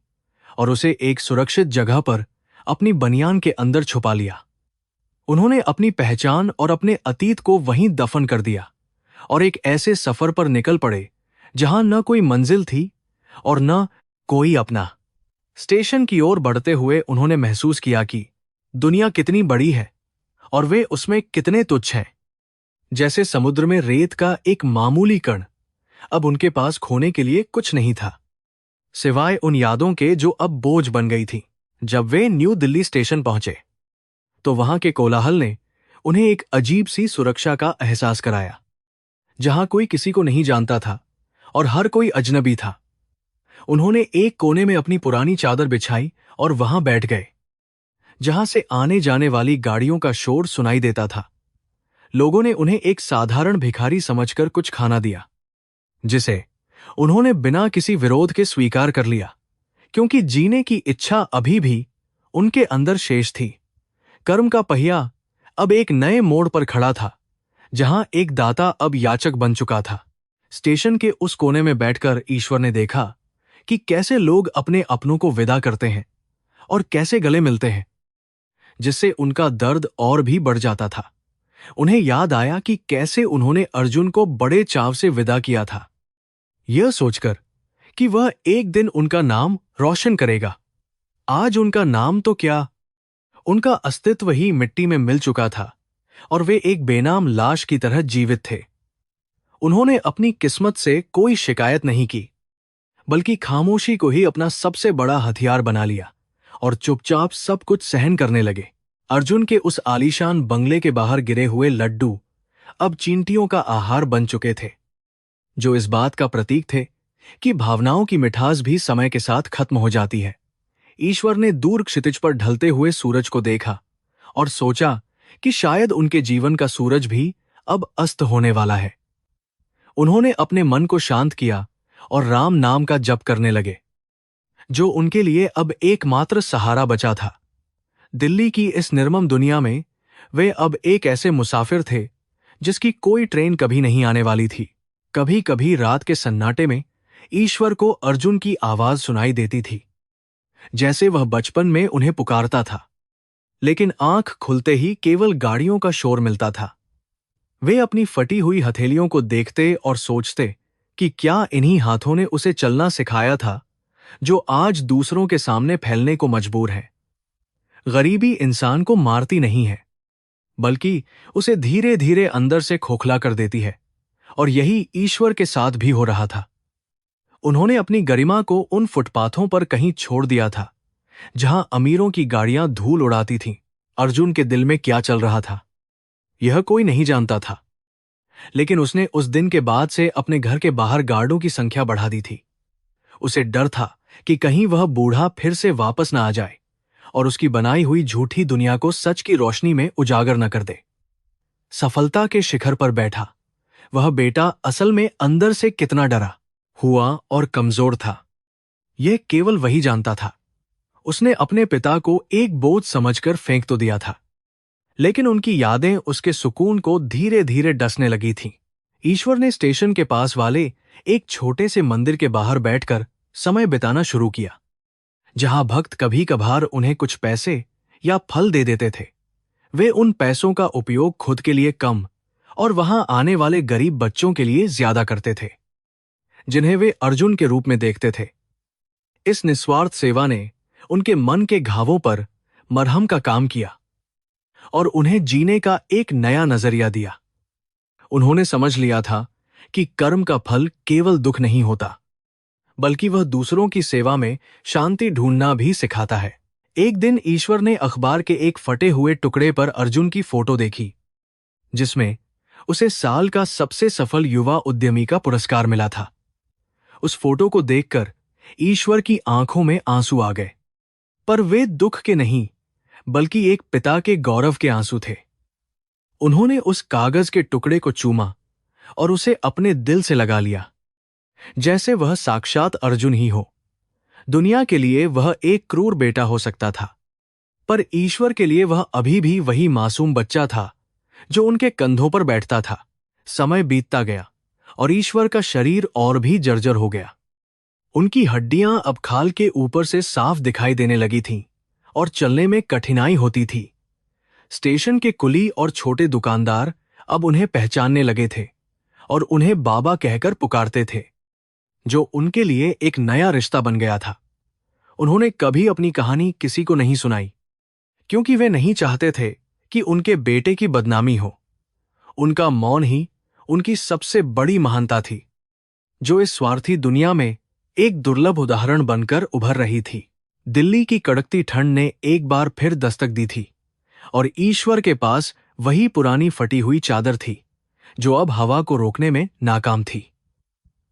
और उसे एक सुरक्षित जगह पर अपनी बनियान के अंदर छुपा लिया। उन्होंने अपनी पहचान और अपने अतीत को वहीं दफन कर दिया और एक ऐसे सफर पर निकल पड़े जहां न कोई मंजिल थी और न कोई अपना। स्टेशन की ओर बढ़ते हुए उन्होंने महसूस किया कि दुनिया कितनी बड़ी है और वे उसमें कितने तुच्छ हैं। जैसे समुद्र में रेत का एक मामूली कण अब उनके पास खोने के लिए कुछ नहीं था, सिवाय उन यादों के जो अब बोझ बन गई थी। जब वे न्यू दिल्ली स्टेशन पहुंचे तो वहां के कोलाहल ने उन्हें एक अजीब सी सुरक्षा का एहसास कराया, जहां कोई किसी को नहीं जानता था और हर कोई अजनबी था। उन्होंने एक कोने में अपनी पुरानी चादर बिछाई और वहां बैठ गए, जहां से आने जाने वाली गाड़ियों का शोर सुनाई देता था। लोगों ने उन्हें एक साधारण भिखारी समझकर कुछ खाना दिया, जिसे उन्होंने बिना किसी विरोध के स्वीकार कर लिया, क्योंकि जीने की इच्छा अभी भी उनके अंदर शेष थी। कर्म का पहिया अब एक नए मोड़ पर खड़ा था, जहां एक दाता अब याचक बन चुका था। स्टेशन के उस कोने में बैठकर ईश्वर ने देखा कि कैसे लोग अपने अपनों को विदा करते हैं और कैसे गले मिलते हैं, जिससे उनका दर्द और भी बढ़ जाता था। उन्हें याद आया कि कैसे उन्होंने अर्जुन को बड़े चाव से विदा किया था, यह सोचकर कि वह एक दिन उनका नाम रोशन करेगा। आज उनका नाम तो क्या, उनका अस्तित्व ही मिट्टी में मिल चुका था और वे एक बेनाम लाश की तरह जीवित थे। उन्होंने अपनी किस्मत से कोई शिकायत नहीं की, बल्कि खामोशी को ही अपना सबसे बड़ा हथियार बना लिया और चुपचाप सब कुछ सहन करने लगे। अर्जुन के उस आलीशान बंगले के बाहर गिरे हुए लड्डू अब चींटियों का आहार बन चुके थे, जो इस बात का प्रतीक थे कि भावनाओं की मिठास भी समय के साथ खत्म हो जाती है। ईश्वर ने दूर क्षितिज पर ढलते हुए सूरज को देखा और सोचा कि शायद उनके जीवन का सूरज भी अब अस्त होने वाला है। उन्होंने अपने मन को शांत किया और राम नाम का जप करने लगे, जो उनके लिए अब एकमात्र सहारा बचा था। दिल्ली की इस निर्मम दुनिया में वे अब एक ऐसे मुसाफिर थे जिसकी कोई ट्रेन कभी नहीं आने वाली थी। कभी कभी रात के सन्नाटे में ईश्वर को अर्जुन की आवाज सुनाई देती थी, जैसे वह बचपन में उन्हें पुकारता था, लेकिन आंख खुलते ही केवल गाड़ियों का शोर मिलता था। वे अपनी फटी हुई हथेलियों को देखते और सोचते कि क्या इन्हीं हाथों ने उसे चलना सिखाया था जो आज दूसरों के सामने फैलने को मजबूर है। गरीबी इंसान को मारती नहीं है, बल्कि उसे धीरे धीरे अंदर से खोखला कर देती है, और यही ईश्वर के साथ भी हो रहा था। उन्होंने अपनी गरिमा को उन फुटपाथों पर कहीं छोड़ दिया था जहां अमीरों की गाड़ियां धूल उड़ाती थीं। अर्जुन के दिल में क्या चल रहा था, यह कोई नहीं जानता था, लेकिन उसने उस दिन के बाद से अपने घर के बाहर गार्डों की संख्या बढ़ा दी थी। उसे डर था कि कहीं वह बूढ़ा फिर से वापस न आ जाए और उसकी बनाई हुई झूठी दुनिया को सच की रोशनी में उजागर न कर दे। सफलता के शिखर पर बैठा वह बेटा असल में अंदर से कितना डरा हुआ और कमजोर था, यह केवल वही जानता था। उसने अपने पिता को एक बोझ समझकर फेंक तो दिया था, लेकिन उनकी यादें उसके सुकून को धीरे धीरे डसने लगी थीं। ईश्वर ने स्टेशन के पास वाले एक छोटे से मंदिर के बाहर बैठकर समय बिताना शुरू किया, जहां भक्त कभी कभार उन्हें कुछ पैसे या फल दे देते थे। वे उन पैसों का उपयोग खुद के लिए कम और वहां आने वाले गरीब बच्चों के लिए ज्यादा करते थे, जिन्हें वे अर्जुन के रूप में देखते थे। इस निस्वार्थ सेवा ने उनके मन के घावों पर मरहम का काम किया और उन्हें जीने का एक नया नजरिया दिया। उन्होंने समझ लिया था कि कर्म का फल केवल दुख नहीं होता, बल्कि वह दूसरों की सेवा में शांति ढूंढना भी सिखाता है। एक दिन ईश्वर ने अखबार के एक फटे हुए टुकड़े पर अर्जुन की फोटो देखी, जिसमें उसे साल का सबसे सफल युवा उद्यमी का पुरस्कार मिला था। उस फोटो को देखकर ईश्वर की आंखों में आंसू आ गए, पर वे दुख के नहीं, बल्कि एक पिता के गौरव के आंसू थे। उन्होंने उस कागज के टुकड़े को चूमा और उसे अपने दिल से लगा लिया, जैसे वह साक्षात अर्जुन ही हो। दुनिया के लिए वह एक क्रूर बेटा हो सकता था, पर ईश्वर के लिए वह अभी भी वही मासूम बच्चा था जो उनके कंधों पर बैठता था। समय बीतता गया और ईश्वर का शरीर और भी जर्जर हो गया। उनकी हड्डियां अब खाल के ऊपर से साफ दिखाई देने लगी थीं और चलने में कठिनाई होती थी। स्टेशन के कुली और छोटे दुकानदार अब उन्हें पहचानने लगे थे और उन्हें बाबा कहकर पुकारते थे, जो उनके लिए एक नया रिश्ता बन गया था। उन्होंने कभी अपनी कहानी किसी को नहीं सुनाई, क्योंकि वे नहीं चाहते थे कि उनके बेटे की बदनामी हो। उनका मौन ही उनकी सबसे बड़ी महानता थी, जो इस स्वार्थी दुनिया में एक दुर्लभ उदाहरण बनकर उभर रही थी। दिल्ली की कड़कती ठंड ने एक बार फिर दस्तक दी थी और ईश्वर के पास वही पुरानी फटी हुई चादर थी, जो अब हवा को रोकने में नाकाम थी।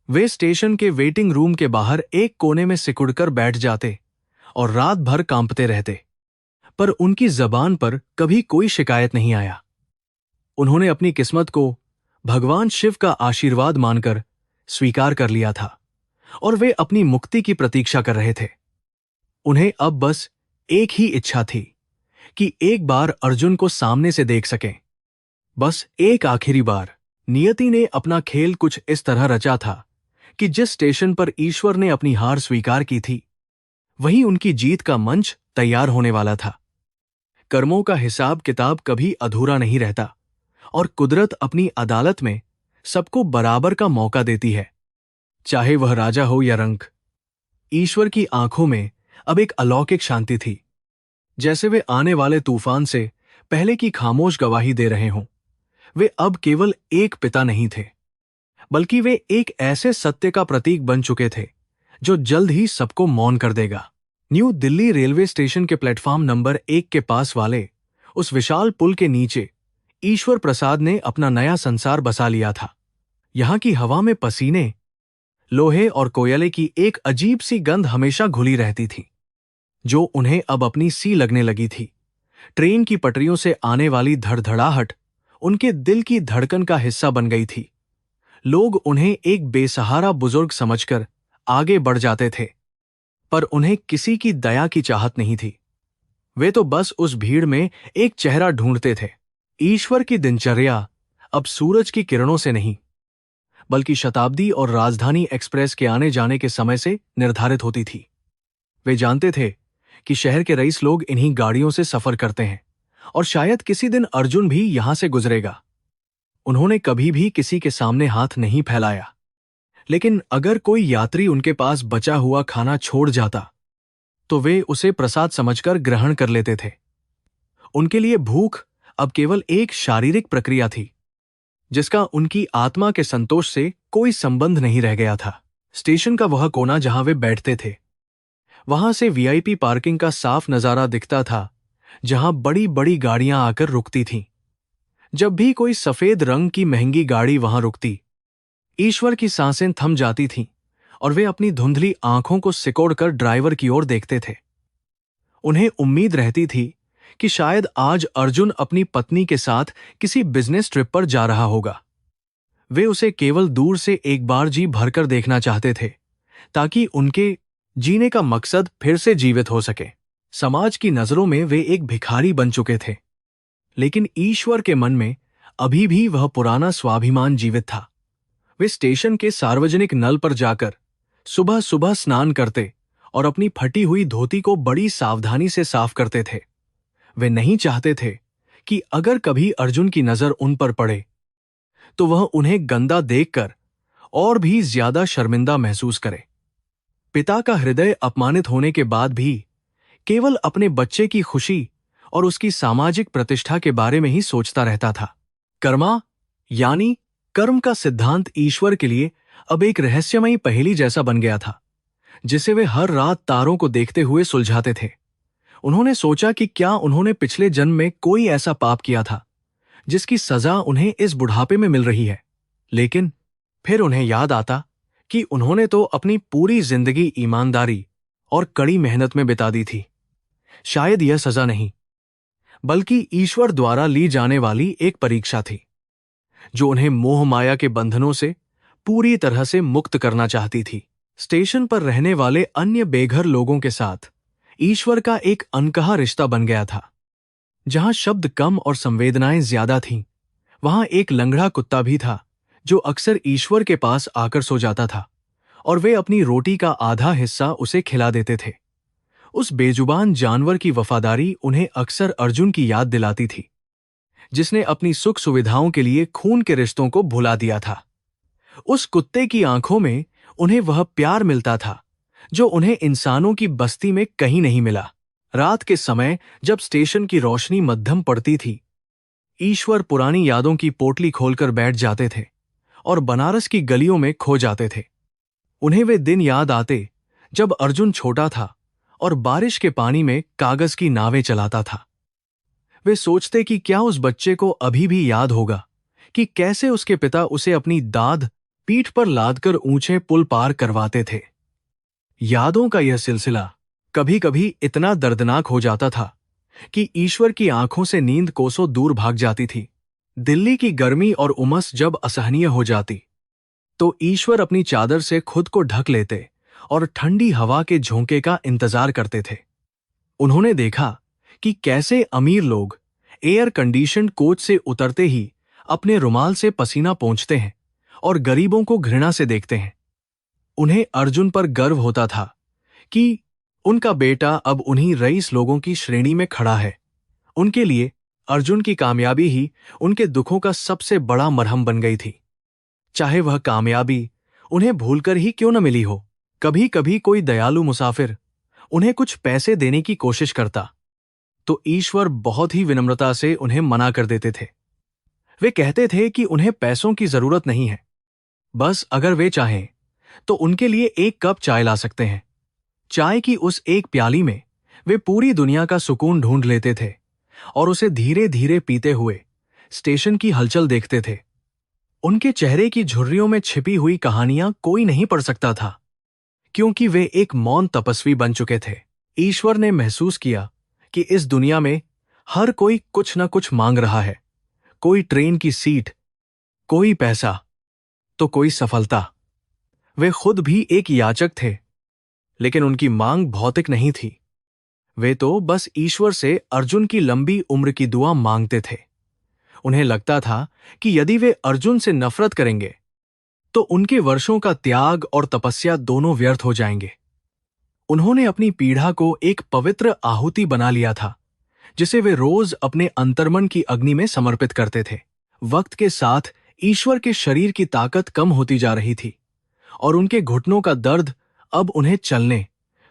वे स्टेशन के वेटिंग रूम के बाहर एक कोने में सिकुड़कर बैठ जाते और रात भर कांपते रहते, पर उनकी जबान पर कभी कोई शिकायत नहीं आया। उन्होंने अपनी किस्मत को भगवान शिव का आशीर्वाद मानकर स्वीकार कर लिया था और वे अपनी मुक्ति की प्रतीक्षा कर रहे थे। उन्हें अब बस एक ही इच्छा थी कि एक बार अर्जुन को सामने से देख सकें, बस एक आखिरी बार। नियति ने अपना खेल कुछ इस तरह रचा था कि जिस स्टेशन पर ईश्वर ने अपनी हार स्वीकार की थी, वहीं उनकी जीत का मंच तैयार होने वाला था। कर्मों का हिसाब किताब कभी अधूरा नहीं रहता और कुदरत अपनी अदालत में सबको बराबर का मौका देती है, चाहे वह राजा हो या रंक। ईश्वर की आंखों में अब एक अलौकिक शांति थी, जैसे वे आने वाले तूफान से पहले की खामोश गवाही दे रहे हों। वे अब केवल एक पिता नहीं थे, बल्कि वे एक ऐसे सत्य का प्रतीक बन चुके थे जो जल्द ही सबको मौन कर देगा। न्यू दिल्ली रेलवे स्टेशन के प्लेटफॉर्म नंबर 1 के पास वाले उस विशाल पुल के नीचे ईश्वर प्रसाद ने अपना नया संसार बसा लिया था। यहां की हवा में पसीने, लोहे और कोयले की एक अजीब सी गंध हमेशा घुली रहती थी, जो उन्हें अब अपनी सी लगने लगी थी। ट्रेन की पटरियों से आने वाली धड़धड़ाहट उनके दिल की धड़कन का हिस्सा बन गई थी। लोग उन्हें एक बेसहारा बुजुर्ग समझकर आगे बढ़ जाते थे, पर उन्हें किसी की दया की चाहत नहीं थी। वे तो बस उस भीड़ में एक चेहरा ढूंढते थे। ईश्वर की दिनचर्या अब सूरज की किरणों से नहीं, बल्कि शताब्दी और राजधानी एक्सप्रेस के आने जाने के समय से निर्धारित होती थी। वे जानते थे कि शहर के रईस लोग इन्हीं गाड़ियों से सफर करते हैं और शायद किसी दिन अर्जुन भी यहां से गुजरेगा। उन्होंने कभी भी किसी के सामने हाथ नहीं फैलाया, लेकिन अगर कोई यात्री उनके पास बचा हुआ खाना छोड़ जाता तो वे उसे प्रसाद समझकर ग्रहण कर लेते थे। उनके लिए भूख अब केवल एक शारीरिक प्रक्रिया थी, जिसका उनकी आत्मा के संतोष से कोई संबंध नहीं रह गया था। स्टेशन का वह कोना जहां वे बैठते थे, वहां से वीआईपी पार्किंग का साफ नजारा दिखता था, जहां बड़ी बड़ी गाड़ियां आकर रुकती थीं। जब भी कोई सफेद रंग की महंगी गाड़ी वहां रुकती, ईश्वर की सांसें थम जाती थीं और वे अपनी धुंधली आंखों को सिकोड़कर ड्राइवर की ओर देखते थे। उन्हें उम्मीद रहती थी कि शायद आज अर्जुन अपनी पत्नी के साथ किसी बिजनेस ट्रिप पर जा रहा होगा। वे उसे केवल दूर से एक बार जी भरकर देखना चाहते थे, ताकि उनके जीने का मकसद फिर से जीवित हो सके। समाज की नजरों में वे एक भिखारी बन चुके थे, लेकिन ईश्वर के मन में अभी भी वह पुराना स्वाभिमान जीवित था। वे स्टेशन के सार्वजनिक नल पर जाकर सुबह सुबह स्नान करते और अपनी फटी हुई धोती को बड़ी सावधानी से साफ करते थे। वे नहीं चाहते थे कि अगर कभी अर्जुन की नजर उन पर पड़े तो वह उन्हें गंदा देखकर और भी ज्यादा शर्मिंदा महसूस करे। पिता का हृदय अपमानित होने के बाद भी केवल अपने बच्चे की खुशी और उसकी सामाजिक प्रतिष्ठा के बारे में ही सोचता रहता था। कर्मा यानी कर्म का सिद्धांत ईश्वर के लिए अब एक रहस्यमयी पहेली जैसा बन गया था, जिसे वे हर रात तारों को देखते हुए सुलझाते थे। उन्होंने सोचा कि क्या उन्होंने पिछले जन्म में कोई ऐसा पाप किया था जिसकी सजा उन्हें इस बुढ़ापे में मिल रही है। लेकिन फिर उन्हें याद आता कि उन्होंने तो अपनी पूरी जिंदगी ईमानदारी और कड़ी मेहनत में बिता दी थी। शायद यह सजा नहीं, बल्कि ईश्वर द्वारा ली जाने वाली एक परीक्षा थी, जो उन्हें मोह माया के बंधनों से पूरी तरह से मुक्त करना चाहती थी। स्टेशन पर रहने वाले अन्य बेघर लोगों के साथ ईश्वर का एक अनकहा रिश्ता बन गया था। जहां शब्द कम और संवेदनाएं ज्यादा थीं, वहां एक लंगड़ा कुत्ता भी था जो अक्सर ईश्वर के पास आकर सो जाता था और वे अपनी रोटी का आधा हिस्सा उसे खिला देते थे। उस बेजुबान जानवर की वफादारी उन्हें अक्सर अर्जुन की याद दिलाती थी, जिसने अपनी सुख सुविधाओं के लिए खून के रिश्तों को भुला दिया था। उस कुत्ते की आंखों में उन्हें वह प्यार मिलता था जो उन्हें इंसानों की बस्ती में कहीं नहीं मिला। रात के समय जब स्टेशन की रोशनी मध्यम पड़ती थी, ईश्वर पुरानी यादों की पोटली खोलकर बैठ जाते थे और बनारस की गलियों में खो जाते थे। उन्हें वे दिन याद आते जब अर्जुन छोटा था और बारिश के पानी में कागज की नावें चलाता था। वे सोचते कि क्या उस बच्चे को अभी भी याद होगा कि कैसे उसके पिता उसे अपनी दाद पीठ पर लादकर ऊंचे पुल पार करवाते थे। यादों का यह सिलसिला कभी कभी इतना दर्दनाक हो जाता था कि ईश्वर की आंखों से नींद कोसों दूर भाग जाती थी। दिल्ली की गर्मी और उमस जब असहनीय हो जाती, तो ईश्वर अपनी चादर से खुद को ढक लेते और ठंडी हवा के झोंके का इंतजार करते थे। उन्होंने देखा कि कैसे अमीर लोग एयर कंडीशन कोच से उतरते ही अपने रुमाल से पसीना पोंछते हैं और गरीबों को घृणा से देखते हैं। उन्हें अर्जुन पर गर्व होता था कि उनका बेटा अब उन्हीं रईस लोगों की श्रेणी में खड़ा है। उनके लिए अर्जुन की कामयाबी ही उनके दुखों का सबसे बड़ा मरहम बन गई थी, चाहे वह कामयाबी उन्हें भूलकर ही क्यों न मिली हो। कभी कभी कोई दयालु मुसाफिर उन्हें कुछ पैसे देने की कोशिश करता, तो ईश्वर बहुत ही विनम्रता से उन्हें मना कर देते थे। वे कहते थे कि उन्हें पैसों की जरूरत नहीं है, बस अगर वे चाहें तो उनके लिए एक कप चाय ला सकते हैं। चाय की उस एक प्याली में वे पूरी दुनिया का सुकून ढूंढ लेते थे और उसे धीरे धीरे पीते हुए स्टेशन की हलचल देखते थे। उनके चेहरे की झुर्रियों में छिपी हुई कहानियां कोई नहीं पढ़ सकता था, क्योंकि वे एक मौन तपस्वी बन चुके थे। ईश्वर ने महसूस किया कि इस दुनिया में हर कोई कुछ न कुछ मांग रहा है। कोई ट्रेन की सीट, कोई पैसा, तो कोई सफलता। वे खुद भी एक याचक थे, लेकिन उनकी मांग भौतिक नहीं थी। वे तो बस ईश्वर से अर्जुन की लंबी उम्र की दुआ मांगते थे। उन्हें लगता था कि यदि वे अर्जुन से नफरत करेंगे तो उनके वर्षों का त्याग और तपस्या दोनों व्यर्थ हो जाएंगे। उन्होंने अपनी पीड़ा को एक पवित्र आहुति बना लिया था, जिसे वे रोज अपने अंतर्मन की अग्नि में समर्पित करते थे। वक्त के साथ ईश्वर के शरीर की ताकत कम होती जा रही थी और उनके घुटनों का दर्द अब उन्हें चलने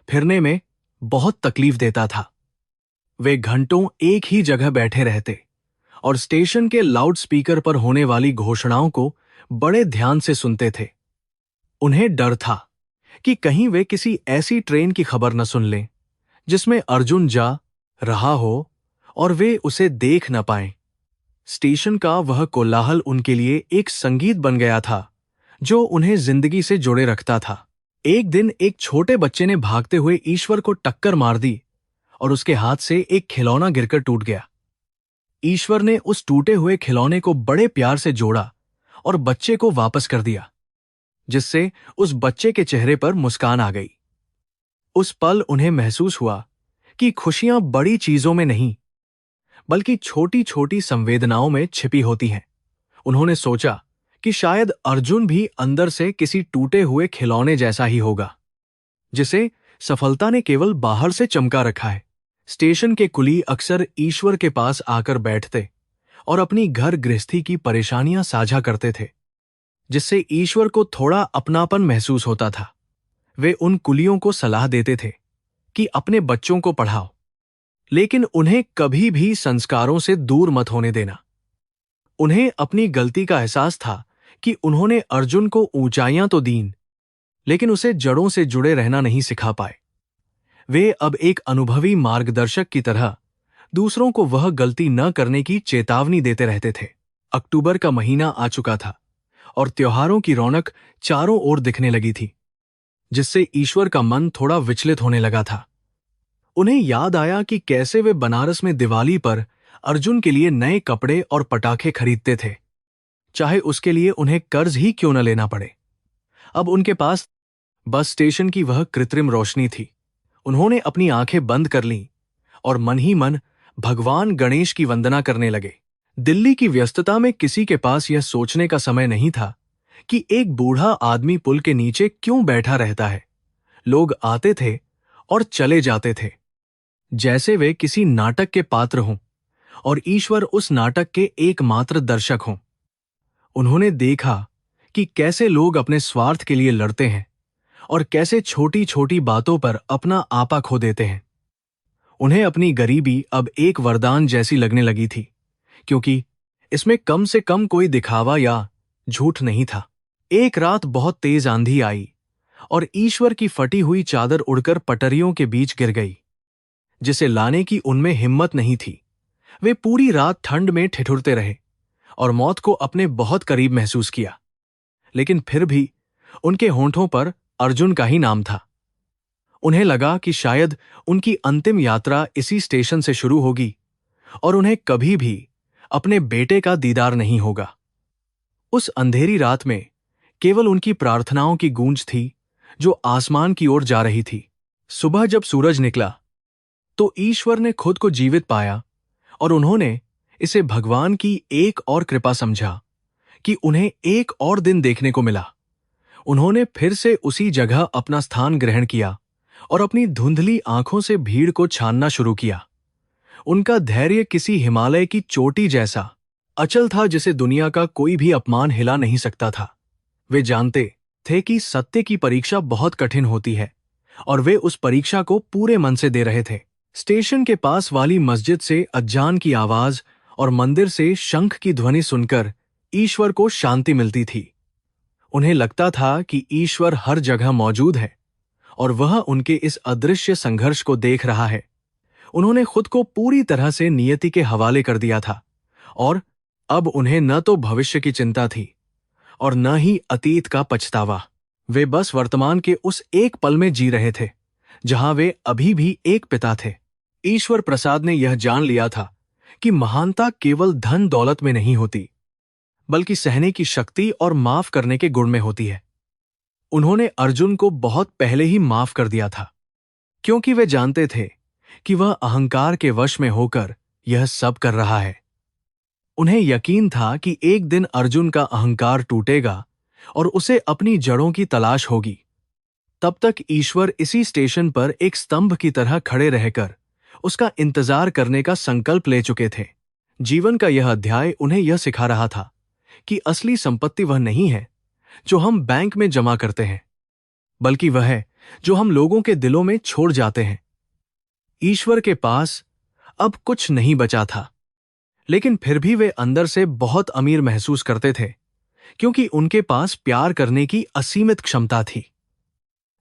फिरने में बहुत तकलीफ देता था। वे घंटों एक ही जगह बैठे रहते और स्टेशन के लाउडस्पीकर पर होने वाली घोषणाओं को बड़े ध्यान से सुनते थे। उन्हें डर था कि कहीं वे किसी ऐसी ट्रेन की खबर न सुन लें जिसमें अर्जुन जा रहा हो और वे उसे देख न पाएं। स्टेशन का वह कोलाहल उनके लिए एक संगीत बन गया था जो उन्हें जिंदगी से जोड़े रखता था। एक दिन एक छोटे बच्चे ने भागते हुए ईश्वर को टक्कर मार दी और उसके हाथ से एक खिलौना गिरकर टूट गया। ईश्वर ने उस टूटे हुए खिलौने को बड़े प्यार से जोड़ा और बच्चे को वापस कर दिया, जिससे उस बच्चे के चेहरे पर मुस्कान आ गई। उस पल उन्हें महसूस हुआ कि खुशियां बड़ी चीजों में नहीं बल्कि छोटी छोटी संवेदनाओं में छिपी होती हैं। उन्होंने सोचा कि शायद अर्जुन भी अंदर से किसी टूटे हुए खिलौने जैसा ही होगा, जिसे सफलता ने केवल बाहर से चमका रखा है। स्टेशन के कुली अक्सर ईश्वर के पास आकर बैठते और अपनी घर गृहस्थी की परेशानियां साझा करते थे, जिससे ईश्वर को थोड़ा अपनापन महसूस होता था। वे उन कुलियों को सलाह देते थे कि अपने बच्चों को पढ़ाओ, लेकिन उन्हें कभी भी संस्कारों से दूर मत होने देना। उन्हें अपनी गलती का एहसास था कि उन्होंने अर्जुन को ऊंचाइयां तो दीं, लेकिन उसे जड़ों से जुड़े रहना नहीं सिखा पाए। वे अब एक अनुभवी मार्गदर्शक की तरह दूसरों को वह गलती न करने की चेतावनी देते रहते थे। अक्टूबर का महीना आ चुका था और त्योहारों की रौनक चारों ओर दिखने लगी थी, जिससे ईश्वर का मन थोड़ा विचलित होने लगा था। उन्हें याद आया कि कैसे वे बनारस में दिवाली पर अर्जुन के लिए नए कपड़े और पटाखे खरीदते थे, चाहे उसके लिए उन्हें कर्ज ही क्यों न लेना पड़े। अब उनके पास बस स्टेशन की वह कृत्रिम रोशनी थी। उन्होंने अपनी आंखें बंद कर लीं और मन ही मन भगवान गणेश की वंदना करने लगे। दिल्ली की व्यस्तता में किसी के पास यह सोचने का समय नहीं था कि एक बूढ़ा आदमी पुल के नीचे क्यों बैठा रहता है। लोग आते थे और चले जाते थे, जैसे वे किसी नाटक के पात्र हों और ईश्वर उस नाटक के एकमात्र दर्शक हों। उन्होंने देखा कि कैसे लोग अपने स्वार्थ के लिए लड़ते हैं और कैसे छोटी छोटी बातों पर अपना आपा खो देते हैं। उन्हें अपनी गरीबी अब एक वरदान जैसी लगने लगी थी, क्योंकि इसमें कम से कम कोई दिखावा या झूठ नहीं था। एक रात बहुत तेज आंधी आई और ईश्वर की फटी हुई चादर उड़कर पटरियों के बीच गिर गई, जिसे लाने की उनमें हिम्मत नहीं थी। वे पूरी रात ठंड में ठिठुरते रहे और मौत को अपने बहुत करीब महसूस किया, लेकिन फिर भी उनके होंठों पर अर्जुन का ही नाम था। उन्हें लगा कि शायद उनकी अंतिम यात्रा इसी स्टेशन से शुरू होगी और उन्हें कभी भी अपने बेटे का दीदार नहीं होगा। उस अंधेरी रात में केवल उनकी प्रार्थनाओं की गूंज थी जो आसमान की ओर जा रही थी। सुबह जब सूरज निकला तो ईश्वर ने खुद को जीवित पाया और उन्होंने इसे भगवान की एक और कृपा समझा कि उन्हें एक और दिन देखने को मिला। उन्होंने फिर से उसी जगह अपना स्थान ग्रहण किया और अपनी धुंधली आंखों से भीड़ को छानना शुरू किया। उनका धैर्य किसी हिमालय की चोटी जैसा अचल था, जिसे दुनिया का कोई भी अपमान हिला नहीं सकता था। वे जानते थे कि सत्य की परीक्षा बहुत कठिन होती है और वे उस परीक्षा को पूरे मन से दे रहे थे। स्टेशन के पास वाली मस्जिद से अज्जान की आवाज और मंदिर से शंख की ध्वनि सुनकर ईश्वर को शांति मिलती थी। उन्हें लगता था कि ईश्वर हर जगह मौजूद है और वह उनके इस अदृश्य संघर्ष को देख रहा है। उन्होंने खुद को पूरी तरह से नियति के हवाले कर दिया था और अब उन्हें न तो भविष्य की चिंता थी और न ही अतीत का पछतावा। वे बस वर्तमान के उस एक पल में जी रहे थे जहां वे अभी भी एक पिता थे। ईश्वर प्रसाद ने यह जान लिया था कि महानता केवल धन दौलत में नहीं होती, बल्कि सहने की शक्ति और माफ करने के गुण में होती है। उन्होंने अर्जुन को बहुत पहले ही माफ कर दिया था, क्योंकि वे जानते थे कि वह अहंकार के वश में होकर यह सब कर रहा है। उन्हें यकीन था कि एक दिन अर्जुन का अहंकार टूटेगा और उसे अपनी जड़ों की तलाश होगी। तब तक ईश्वर इसी स्टेशन पर एक स्तंभ की तरह खड़े रहकर उसका इंतजार करने का संकल्प ले चुके थे। जीवन का यह अध्याय उन्हें यह सिखा रहा था कि असली संपत्ति वह नहीं है जो हम बैंक में जमा करते हैं, बल्कि वह है जो हम लोगों के दिलों में छोड़ जाते हैं। ईश्वर के पास अब कुछ नहीं बचा था, लेकिन फिर भी वे अंदर से बहुत अमीर महसूस करते थे, क्योंकि उनके पास प्यार करने की असीमित क्षमता थी।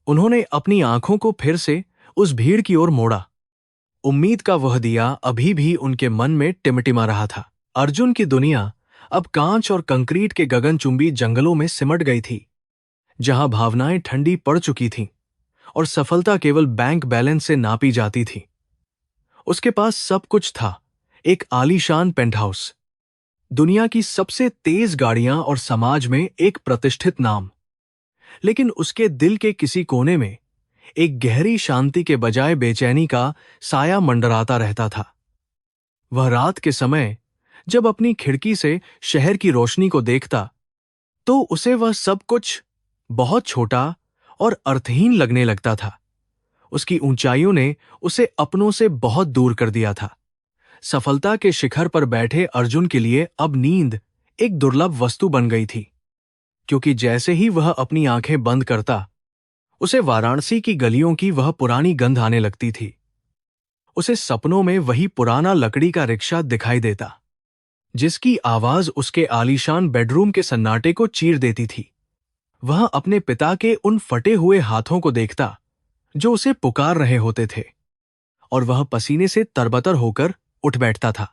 उन्होंने अपनी आंखों को फिर से उस भीड़ की ओर मोड़ा। उम्मीद का वह दिया अभी भी उनके मन में टिमटिमा रहा था। अर्जुन की दुनिया अब कांच और कंक्रीट के गगनचुंबी जंगलों में सिमट गई थी, जहां भावनाएं ठंडी पड़ चुकी थीं और सफलता केवल बैंक बैलेंस से नापी जाती थी। उसके पास सब कुछ था, एक आलीशान पेंटहाउस, दुनिया की सबसे तेज गाड़ियां और समाज में एक प्रतिष्ठित नाम। लेकिन उसके दिल के किसी कोने में एक गहरी शांति के बजाय बेचैनी का साया मंडराता रहता था। वह रात के समय जब अपनी खिड़की से शहर की रोशनी को देखता, तो उसे वह सब कुछ बहुत छोटा और अर्थहीन लगने लगता था। उसकी ऊंचाइयों ने उसे अपनों से बहुत दूर कर दिया था। सफलता के शिखर पर बैठे अर्जुन के लिए अब नींद एक दुर्लभ वस्तु बन गई थी, क्योंकि जैसे ही वह अपनी आंखें बंद करता, उसे वाराणसी की गलियों की वह पुरानी गंध आने लगती थी। उसे सपनों में वही पुराना लकड़ी का रिक्शा दिखाई देता, जिसकी आवाज उसके आलीशान बेडरूम के सन्नाटे को चीर देती थी। वह अपने पिता के उन फटे हुए हाथों को देखता जो उसे पुकार रहे होते थे, और वह पसीने से तरबतर होकर उठ बैठता था।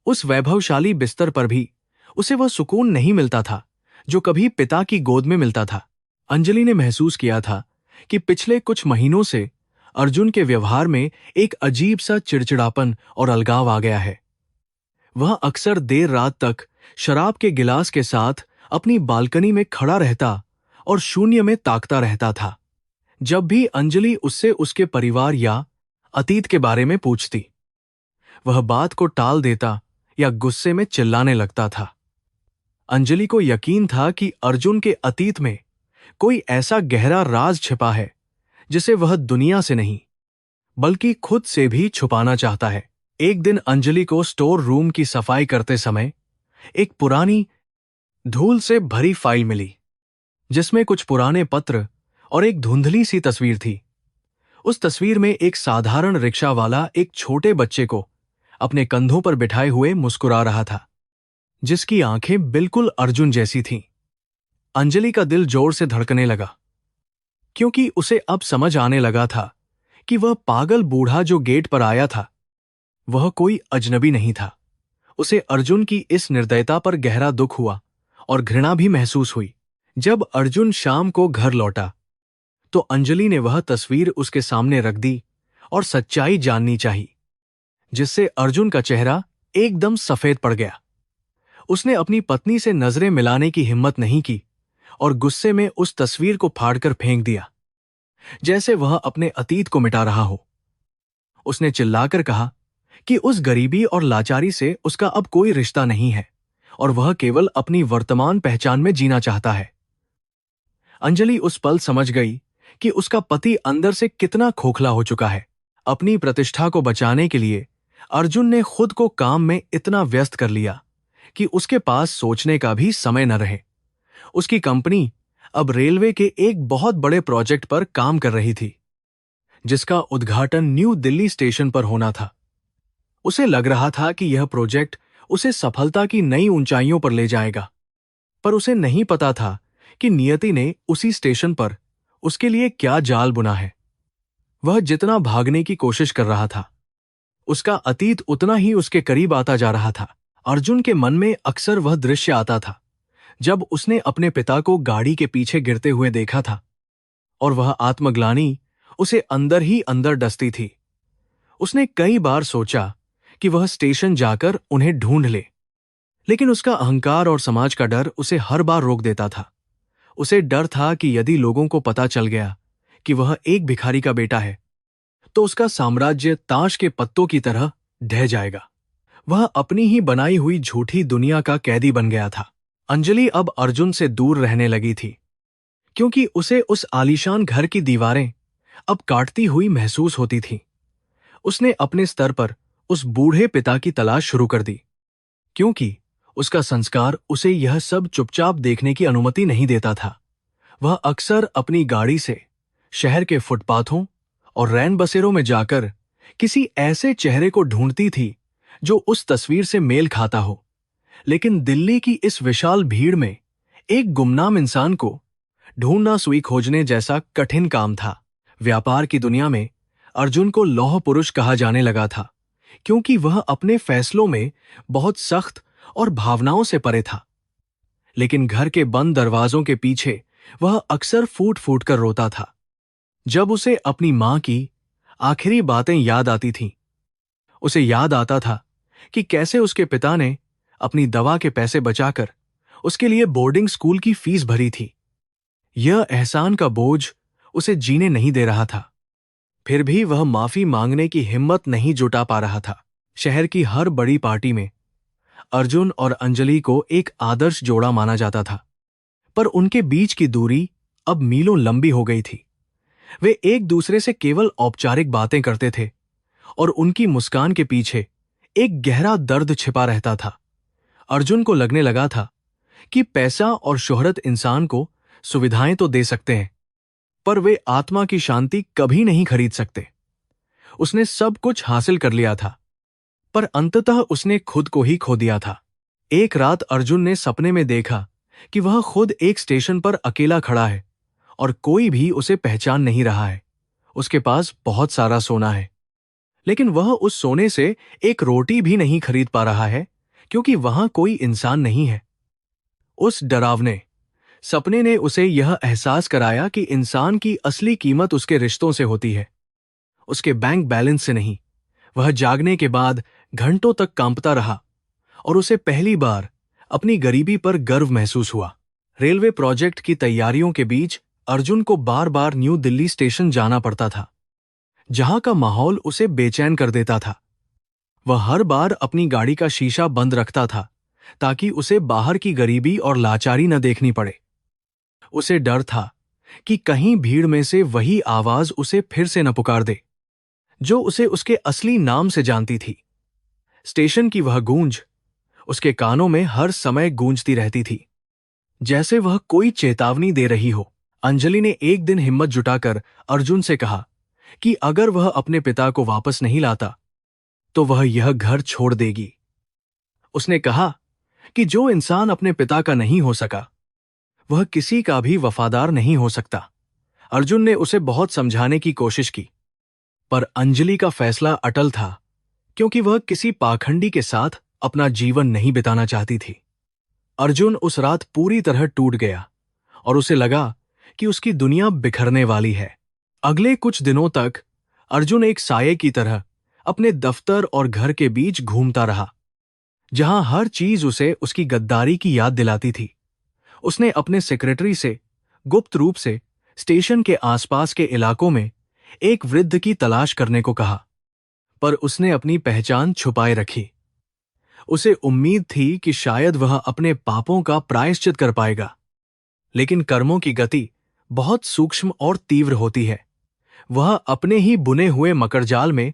उस वैभवशाली बिस्तर पर भी उसे वह सुकून नहीं मिलता था जो कभी पिता की गोद में मिलता था। अंजलि ने महसूस किया था कि पिछले कुछ महीनों से अर्जुन के व्यवहार में एक अजीब सा चिड़चिड़ापन और अलगाव आ गया है। वह अक्सर देर रात तक शराब के गिलास के साथ अपनी बालकनी में खड़ा रहता और शून्य में ताकता रहता था। जब भी अंजलि उससे उसके परिवार या अतीत के बारे में पूछती, वह बात को टाल देता या गुस्से में चिल्लाने लगता था। अंजलि को यकीन था कि अर्जुन के अतीत में कोई ऐसा गहरा राज छिपा है जिसे वह दुनिया से नहीं, बल्कि खुद से भी छुपाना चाहता है। एक दिन अंजलि को स्टोर रूम की सफाई करते समय एक पुरानी, धूल से भरी फाइल मिली, जिसमें कुछ पुराने पत्र और एक धुंधली सी तस्वीर थी। उस तस्वीर में एक साधारण रिक्शा वाला एक छोटे बच्चे को अपने कंधों पर बिठाए हुए मुस्कुरा रहा था, जिसकी आंखें बिल्कुल अर्जुन जैसी थीं। अंजलि का दिल जोर से धड़कने लगा, क्योंकि उसे अब समझ आने लगा था कि वह पागल बूढ़ा जो गेट पर आया था, वह कोई अजनबी नहीं था। उसे अर्जुन की इस निर्दयता पर गहरा दुख हुआ और घृणा भी महसूस हुई। जब अर्जुन शाम को घर लौटा, तो अंजलि ने वह तस्वीर उसके सामने रख दी और सच्चाई जाननी चाहिए, जिससे अर्जुन का चेहरा एकदम सफेद पड़ गया। उसने अपनी पत्नी से नजरें मिलाने की हिम्मत नहीं की और गुस्से में उस तस्वीर को फाड़कर फेंक दिया, जैसे वह अपने अतीत को मिटा रहा हो। उसने चिल्लाकर कहा कि उस गरीबी और लाचारी से उसका अब कोई रिश्ता नहीं है और वह केवल अपनी वर्तमान पहचान में जीना चाहता है। अंजलि उस पल समझ गई कि उसका पति अंदर से कितना खोखला हो चुका है। अपनी प्रतिष्ठा को बचाने के लिए अर्जुन ने खुद को काम में इतना व्यस्त कर लिया कि उसके पास सोचने का भी समय न रहे। उसकी कंपनी अब रेलवे के एक बहुत बड़े प्रोजेक्ट पर काम कर रही थी, जिसका उद्घाटन न्यू दिल्ली स्टेशन पर होना था। उसे लग रहा था कि यह प्रोजेक्ट उसे सफलता की नई ऊंचाइयों पर ले जाएगा, पर उसे नहीं पता था कि नियति ने उसी स्टेशन पर उसके लिए क्या जाल बुना है। वह जितना भागने की कोशिश कर रहा था, उसका अतीत उतना ही उसके करीब आता जा रहा था। अर्जुन के मन में अक्सर वह दृश्य आता था जब उसने अपने पिता को गाड़ी के पीछे गिरते हुए देखा था, और वह आत्मग्लानि उसे अंदर ही अंदर डसती थी। उसने कई बार सोचा कि वह स्टेशन जाकर उन्हें ढूंढ ले, लेकिन उसका अहंकार और समाज का डर उसे हर बार रोक देता था। उसे डर था कि यदि लोगों को पता चल गया कि वह एक भिखारी का बेटा है, तो उसका साम्राज्य ताश के पत्तों की तरह ढह जाएगा। वह अपनी ही बनाई हुई झूठी दुनिया का कैदी बन गया था। अंजलि अब अर्जुन से दूर रहने लगी थी, क्योंकि उसे उस आलीशान घर की दीवारें अब काटती हुई महसूस होती थीं। उसने अपने स्तर पर उस बूढ़े पिता की तलाश शुरू कर दी, क्योंकि उसका संस्कार उसे यह सब चुपचाप देखने की अनुमति नहीं देता था। वह अक्सर अपनी गाड़ी से शहर के फुटपाथों और रैन बसेरों में जाकर किसी ऐसे चेहरे को ढूंढती थी जो उस तस्वीर से मेल खाता हो। लेकिन दिल्ली की इस विशाल भीड़ में एक गुमनाम इंसान को ढूंढना सुई खोजने जैसा कठिन काम था। व्यापार की दुनिया में अर्जुन को लौह पुरुष कहा जाने लगा था, क्योंकि वह अपने फैसलों में बहुत सख्त और भावनाओं से परे था। लेकिन घर के बंद दरवाजों के पीछे वह अक्सर फूट फूट कर रोता था। जब उसे अपनी मां की आखिरी बातें याद आती थीं, उसे याद आता था कि कैसे उसके पिता ने अपनी दवा के पैसे बचाकर उसके लिए बोर्डिंग स्कूल की फीस भरी थी। यह एहसान का बोझ उसे जीने नहीं दे रहा था। फिर भी वह माफी मांगने की हिम्मत नहीं जुटा पा रहा था। शहर की हर बड़ी पार्टी में अर्जुन और अंजलि को एक आदर्श जोड़ा माना जाता था, पर उनके बीच की दूरी अब मीलों लंबी हो गई थी। वे एक दूसरे से केवल औपचारिक बातें करते थे और उनकी मुस्कान के पीछे एक गहरा दर्द छिपा रहता था। अर्जुन को लगने लगा था कि पैसा और शोहरत इंसान को सुविधाएं तो दे सकते हैं, पर वे आत्मा की शांति कभी नहीं खरीद सकते। उसने सब कुछ हासिल कर लिया था, पर अंततः उसने खुद को ही खो दिया था। एक रात अर्जुन ने सपने में देखा कि वह खुद एक स्टेशन पर अकेला खड़ा है और कोई भी उसे पहचान नहीं रहा है। उसके पास बहुत सारा सोना है, लेकिन वह उस सोने से एक रोटी भी नहीं खरीद पा रहा है, क्योंकि वहां कोई इंसान नहीं है। उस डरावने सपने ने उसे यह एहसास कराया कि इंसान की असली कीमत उसके रिश्तों से होती है, उसके बैंक बैलेंस से नहीं। वह जागने के बाद घंटों तक कांपता रहा और उसे पहली बार अपनी गरीबी पर गर्व महसूस हुआ। रेलवे प्रोजेक्ट की तैयारियों के बीच अर्जुन को बार बार न्यू दिल्ली स्टेशन जाना पड़ता था, जहां का माहौल उसे बेचैन कर देता था। वह हर बार अपनी गाड़ी का शीशा बंद रखता था ताकि उसे बाहर की गरीबी और लाचारी न देखनी पड़े। उसे डर था कि कहीं भीड़ में से वही आवाज उसे फिर से न पुकार दे जो उसे उसके असली नाम से जानती थी। स्टेशन की वह गूंज उसके कानों में हर समय गूंजती रहती थी, जैसे वह कोई चेतावनी दे रही हो। अंजलि ने एक दिन हिम्मत जुटाकर अर्जुन से कहा कि अगर वह अपने पिता को वापस नहीं लाता तो वह यह घर छोड़ देगी। उसने कहा कि जो इंसान अपने पिता का नहीं हो सका, वह किसी का भी वफादार नहीं हो सकता। अर्जुन ने उसे बहुत समझाने की कोशिश की, पर अंजलि का फैसला अटल था, क्योंकि वह किसी पाखंडी के साथ अपना जीवन नहीं बिताना चाहती थी। अर्जुन उस रात पूरी तरह टूट गया और उसे लगा कि उसकी दुनिया बिखरने वाली है। अगले कुछ दिनों तक अर्जुन एक साये की तरह अपने दफ्तर और घर के बीच घूमता रहा, जहां हर चीज उसे उसकी गद्दारी की याद दिलाती थी। उसने अपने सेक्रेटरी से गुप्त रूप से स्टेशन के आसपास के इलाकों में एक वृद्ध की तलाश करने को कहा, पर उसने अपनी पहचान छुपाए रखी। उसे उम्मीद थी कि शायद वह अपने पापों का प्रायश्चित कर पाएगा, लेकिन कर्मों की गति बहुत सूक्ष्म और तीव्र होती है। वह अपने ही बुने हुए मकड़जाल में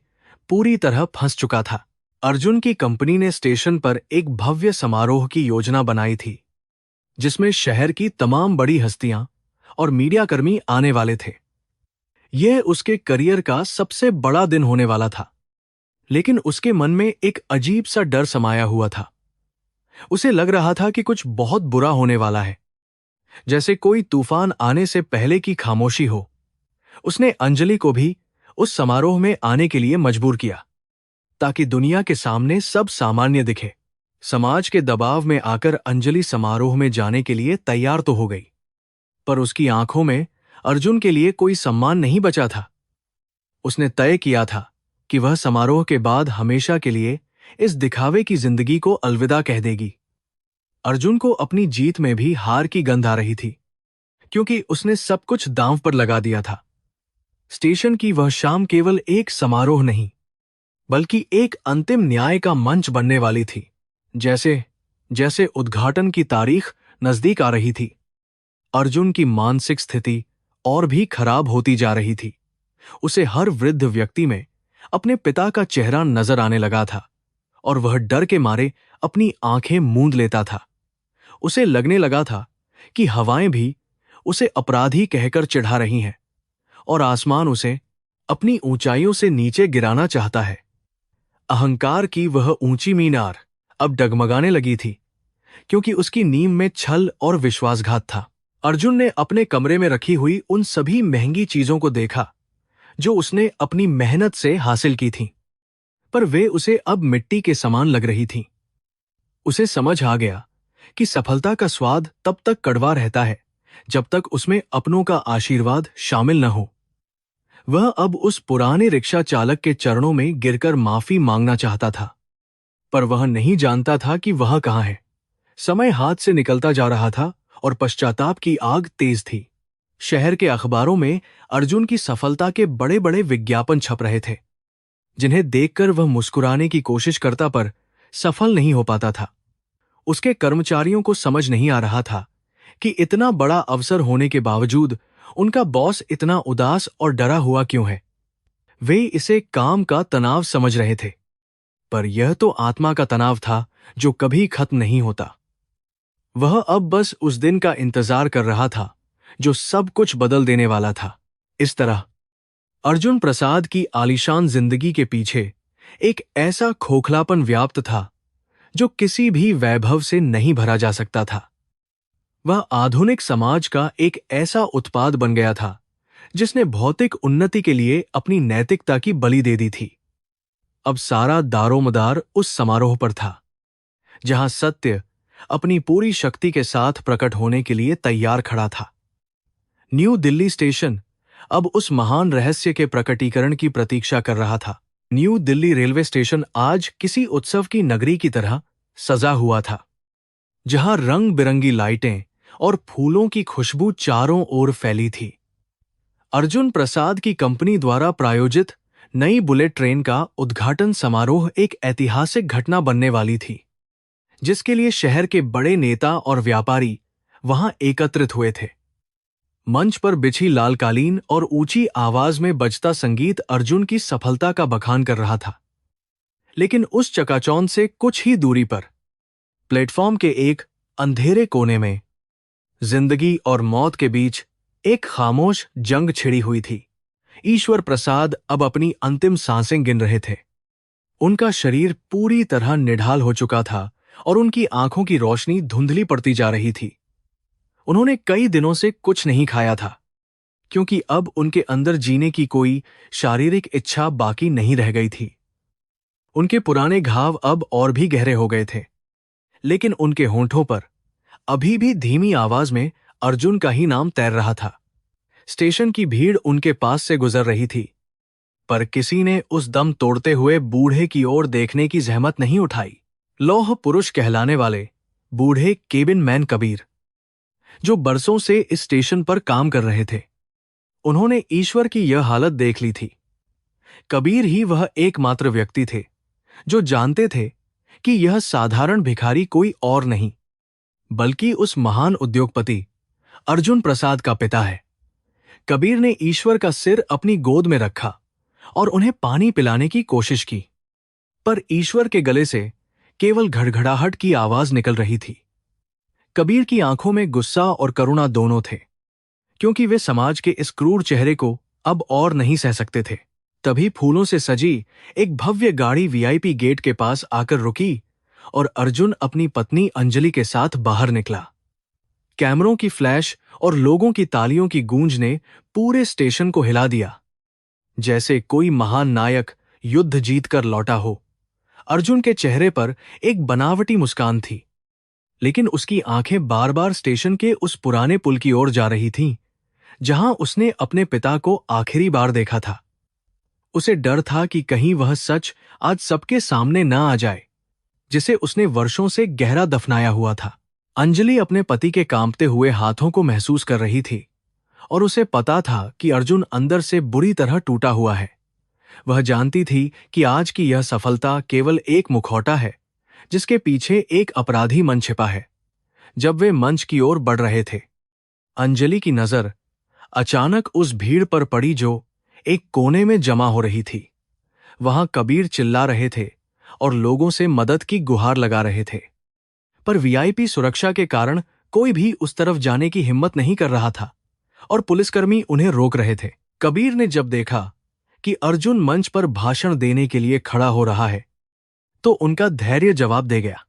पूरी तरह फंस चुका था। अर्जुन की कंपनी ने स्टेशन पर एक भव्य समारोह की योजना बनाई थी, जिसमें शहर की तमाम बड़ी हस्तियां और मीडियाकर्मी आने वाले थे। यह उसके करियर का सबसे बड़ा दिन होने वाला था, लेकिन उसके मन में एक अजीब सा डर समाया हुआ था। उसे लग रहा था कि कुछ बहुत बुरा होने वाला है, जैसे कोई तूफान आने से पहले की खामोशी हो। उसने अंजलि को भी उस समारोह में आने के लिए मजबूर किया, ताकि दुनिया के सामने सब सामान्य दिखे। समाज के दबाव में आकर अंजलि समारोह में जाने के लिए तैयार तो हो गई, पर उसकी आंखों में अर्जुन के लिए कोई सम्मान नहीं बचा था। उसने तय किया था कि वह समारोह के बाद हमेशा के लिए इस दिखावे की जिंदगी को अलविदा कह देगी। अर्जुन को अपनी जीत में भी हार की गंध आ रही थी, क्योंकि उसने सब कुछ दांव पर लगा दिया था। स्टेशन की वह शाम केवल एक समारोह नहीं, बल्कि एक अंतिम न्याय का मंच बनने वाली थी। जैसे जैसे उद्घाटन की तारीख नजदीक आ रही थी, अर्जुन की मानसिक स्थिति और भी खराब होती जा रही थी। उसे हर वृद्ध व्यक्ति में अपने पिता का चेहरा नजर आने लगा था और वह डर के मारे अपनी आंखें मूंद लेता था। उसे लगने लगा था कि हवाएं भी उसे अपराधी कहकर चिढ़ा रही हैं और आसमान उसे अपनी ऊंचाइयों से नीचे गिराना चाहता है। अहंकार की वह ऊंची मीनार अब डगमगाने लगी थी, क्योंकि उसकी नींव में छल और विश्वासघात था। अर्जुन ने अपने कमरे में रखी हुई उन सभी महंगी चीजों को देखा जो उसने अपनी मेहनत से हासिल की थीं, पर वे उसे अब मिट्टी के समान लग रही थीं। उसे समझ आ गया कि सफलता का स्वाद तब तक कड़वा रहता है जब तक उसमें अपनों का आशीर्वाद शामिल न हो। वह अब उस पुराने रिक्शा चालक के चरणों में गिरकर माफी मांगना चाहता था, पर वह नहीं जानता था कि वह कहाँ है। समय हाथ से निकलता जा रहा था और पश्चाताप की आग तेज थी। शहर के अखबारों में अर्जुन की सफलता के बड़े बड़े विज्ञापन छप रहे थे, जिन्हें देखकर वह मुस्कुराने की कोशिश करता पर सफल नहीं हो पाता था। उसके कर्मचारियों को समझ नहीं आ रहा था कि इतना बड़ा अवसर होने के बावजूद उनका बॉस इतना उदास और डरा हुआ क्यों है। वे इसे काम का तनाव समझ रहे थे, पर यह तो आत्मा का तनाव था जो कभी खत्म नहीं होता। वह अब बस उस दिन का इंतजार कर रहा था जो सब कुछ बदल देने वाला था। इस तरह अर्जुन प्रसाद की आलीशान जिंदगी के पीछे एक ऐसा खोखलापन व्याप्त था जो किसी भी वैभव से नहीं भरा जा सकता था। वह आधुनिक समाज का एक ऐसा उत्पाद बन गया था जिसने भौतिक उन्नति के लिए अपनी नैतिकता की बलि दे दी थी। अब सारा दारोमदार उस समारोह पर था जहां सत्य अपनी पूरी शक्ति के साथ प्रकट होने के लिए तैयार खड़ा था। न्यू दिल्ली स्टेशन अब उस महान रहस्य के प्रकटीकरण की प्रतीक्षा कर रहा था। न्यू दिल्ली रेलवे स्टेशन आज किसी उत्सव की नगरी की तरह सजा हुआ था, जहां रंग बिरंगी लाइटें और फूलों की खुशबू चारों ओर फैली थी। अर्जुन प्रसाद की कंपनी द्वारा प्रायोजित नई बुलेट ट्रेन का उद्घाटन समारोह एक ऐतिहासिक घटना बनने वाली थी, जिसके लिए शहर के बड़े नेता और व्यापारी वहां एकत्रित हुए थे। मंच पर बिछी लाल कालीन और ऊंची आवाज में बजता संगीत अर्जुन की सफलता का बखान कर रहा था। लेकिन उस चकाचौंध से कुछ ही दूरी पर प्लेटफॉर्म के एक अंधेरे कोने में जिंदगी और मौत के बीच एक खामोश जंग छिड़ी हुई थी। ईश्वर प्रसाद अब अपनी अंतिम सांसें गिन रहे थे। उनका शरीर पूरी तरह निढाल हो चुका था और उनकी आंखों की रोशनी धुंधली पड़ती जा रही थी। उन्होंने कई दिनों से कुछ नहीं खाया था, क्योंकि अब उनके अंदर जीने की कोई शारीरिक इच्छा बाकी नहीं रह गई थी। उनके पुराने घाव अब और भी गहरे हो गए थे, लेकिन उनके होंठों पर अभी भी धीमी आवाज में अर्जुन का ही नाम तैर रहा था। स्टेशन की भीड़ उनके पास से गुजर रही थी, पर किसी ने उस दम तोड़ते हुए बूढ़े की ओर देखने की जहमत नहीं उठाई। लौह पुरुष कहलाने वाले बूढ़े केबिन मैन कबीर, जो बरसों से इस स्टेशन पर काम कर रहे थे, उन्होंने ईश्वर की यह हालत देख ली थी। कबीर ही वह एकमात्र व्यक्ति थे जो जानते थे कि यह साधारण भिखारी कोई और नहीं, बल्कि उस महान उद्योगपति अर्जुन प्रसाद का पिता है। कबीर ने ईश्वर का सिर अपनी गोद में रखा और उन्हें पानी पिलाने की कोशिश की, पर ईश्वर के गले से केवल घड़घड़ाहट की आवाज निकल रही थी। कबीर की आंखों में गुस्सा और करुणा दोनों थे, क्योंकि वे समाज के इस क्रूर चेहरे को अब और नहीं सह सकते थे। तभी फूलों से सजी एक भव्य गाड़ी वीआईपी गेट के पास आकर रुकी और अर्जुन अपनी पत्नी अंजलि के साथ बाहर निकला। कैमरों की फ्लैश और लोगों की तालियों की गूंज ने पूरे स्टेशन को हिला दिया, जैसे कोई महान नायक युद्ध जीतकर लौटा हो। अर्जुन के चेहरे पर एक बनावटी मुस्कान थी, लेकिन उसकी आंखें बार बार स्टेशन के उस पुराने पुल की ओर जा रही थीं, जहां उसने अपने पिता को आखिरी बार देखा था। उसे डर था कि कहीं वह सच आज सबके सामने न आ जाए, जिसे उसने वर्षों से गहरा दफनाया हुआ था। अंजलि अपने पति के कांपते हुए हाथों को महसूस कर रही थी और उसे पता था कि अर्जुन अंदर से बुरी तरह टूटा हुआ है। वह जानती थी कि आज की यह सफलता केवल एक मुखौटा है, जिसके पीछे एक अपराधी मन छिपा है। जब वे मंच की ओर बढ़ रहे थे, अंजलि की नजर अचानक उस भीड़ पर पड़ी जो एक कोने में जमा हो रही थी। वहां कबीर चिल्ला रहे थे और लोगों से मदद की गुहार लगा रहे थे। पर वीआईपी सुरक्षा के कारण कोई भी उस तरफ जाने की हिम्मत नहीं कर रहा था और पुलिसकर्मी उन्हें रोक रहे थे। कबीर ने जब देखा कि अर्जुन मंच पर भाषण देने के लिए खड़ा हो रहा है, तो उनका धैर्य जवाब दे गया।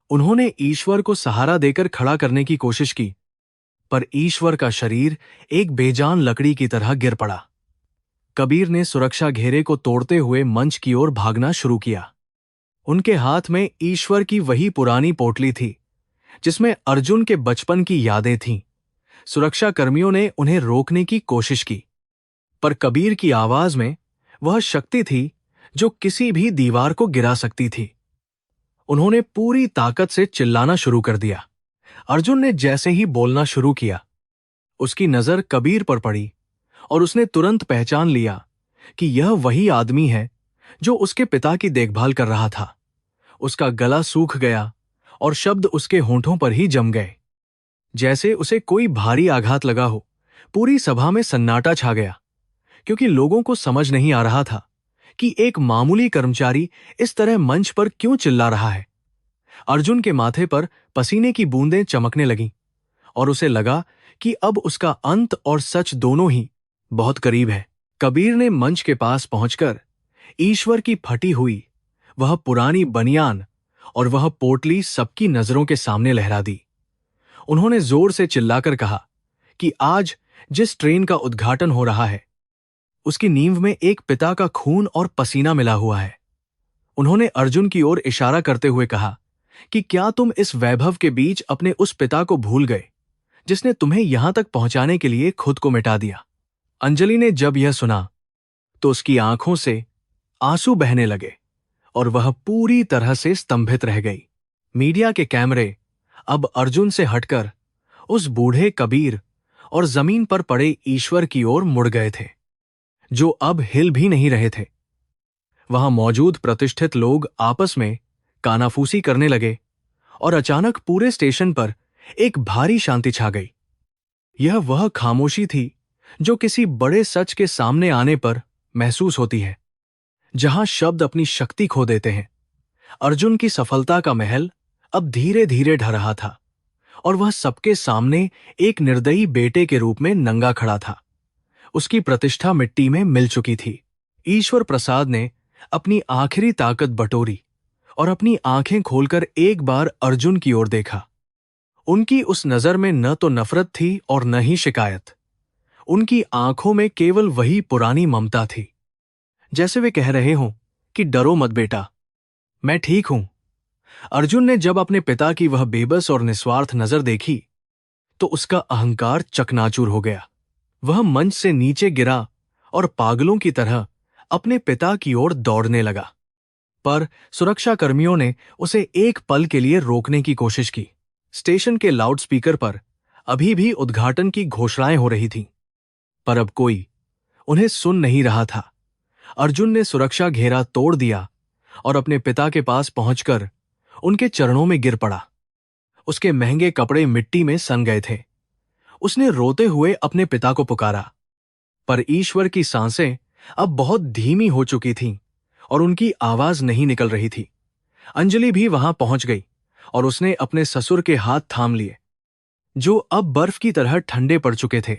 उन्होंने ईश्वर को सहारा देकर खड़ा करने की कोशिश की, पर ईश्वर का शरीर एक बेजान लकड़ी की तरह गिर पड़ा। कबीर ने सुरक्षा घेरे को तोड़ते हुए मंच की ओर भागना शुरू किया। उनके हाथ में ईश्वर की वही पुरानी पोटली थी जिसमें अर्जुन के बचपन की यादें थीं। सुरक्षा कर्मियों ने उन्हें रोकने की कोशिश की, पर कबीर की आवाज में वह शक्ति थी जो किसी भी दीवार को गिरा सकती थी। उन्होंने पूरी ताकत से चिल्लाना शुरू कर दिया। अर्जुन ने जैसे ही बोलना शुरू किया, उसकी नजर कबीर पर पड़ी और उसने तुरंत पहचान लिया कि यह वही आदमी है जो उसके पिता की देखभाल कर रहा था। उसका गला सूख गया और शब्द उसके होंठों पर ही जम गए, जैसे उसे कोई भारी आघात लगा हो। पूरी सभा में सन्नाटा छा गया, क्योंकि लोगों को समझ नहीं आ रहा था कि एक मामूली कर्मचारी इस तरह मंच पर क्यों चिल्ला रहा है। अर्जुन के माथे पर पसीने की बूंदें चमकने लगीं और उसे लगा कि अब उसका अंत और सच दोनों ही बहुत करीब है। कबीर ने मंच के पास पहुंचकर ईश्वर की फटी हुई वह पुरानी बनियान और वह पोटली सबकी नजरों के सामने लहरा दी। उन्होंने जोर से चिल्लाकर कहा कि आज जिस ट्रेन का उद्घाटन हो रहा है, उसकी नींव में एक पिता का खून और पसीना मिला हुआ है। उन्होंने अर्जुन की ओर इशारा करते हुए कहा कि क्या तुम इस वैभव के बीच अपने उस पिता को भूल गए जिसने तुम्हें यहां तक पहुंचाने के लिए खुद को मिटा दिया। अंजलि ने जब यह सुना तो उसकी आंखों से आंसू बहने लगे और वह पूरी तरह से स्तंभित रह गई। मीडिया के कैमरे अब अर्जुन से हटकर उस बूढ़े कबीर और जमीन पर पड़े ईश्वर की ओर मुड़ गए थे, जो अब हिल भी नहीं रहे थे। वहां मौजूद प्रतिष्ठित लोग आपस में कानाफूसी करने लगे और अचानक पूरे स्टेशन पर एक भारी शांति छा गई। यह वह खामोशी थी जो किसी बड़े सच के सामने आने पर महसूस होती है, जहां शब्द अपनी शक्ति खो देते हैं। अर्जुन की सफलता का महल अब धीरे धीरे ढह रहा था और वह सबके सामने एक निर्दयी बेटे के रूप में नंगा खड़ा था। उसकी प्रतिष्ठा मिट्टी में मिल चुकी थी। ईश्वर प्रसाद ने अपनी आखिरी ताकत बटोरी और अपनी आंखें खोलकर एक बार अर्जुन की ओर देखा। उनकी उस नजर में न तो नफरत थी और न ही शिकायत। उनकी आंखों में केवल वही पुरानी ममता थी, जैसे वे कह रहे हों कि डरो मत बेटा, मैं ठीक हूं। अर्जुन ने जब अपने पिता की वह बेबस और निस्वार्थ नजर देखी तो उसका अहंकार चकनाचूर हो गया। वह मंच से नीचे गिरा और पागलों की तरह अपने पिता की ओर दौड़ने लगा, पर सुरक्षाकर्मियों ने उसे एक पल के लिए रोकने की कोशिश की। स्टेशन के लाउडस्पीकर पर अभी भी उद्घाटन की घोषणाएं हो रही थीं, पर अब कोई उन्हें सुन नहीं रहा था। अर्जुन ने सुरक्षा घेरा तोड़ दिया और अपने पिता के पास पहुंचकर उनके चरणों में गिर पड़ा। उसके महंगे कपड़े मिट्टी में सन गए थे। उसने रोते हुए अपने पिता को पुकारा, पर ईश्वर की सांसें अब बहुत धीमी हो चुकी थीं और उनकी आवाज नहीं निकल रही थी। अंजलि भी वहां पहुंच गई और उसने अपने ससुर के हाथ थाम लिए, जो अब बर्फ की तरह ठंडे पड़ चुके थे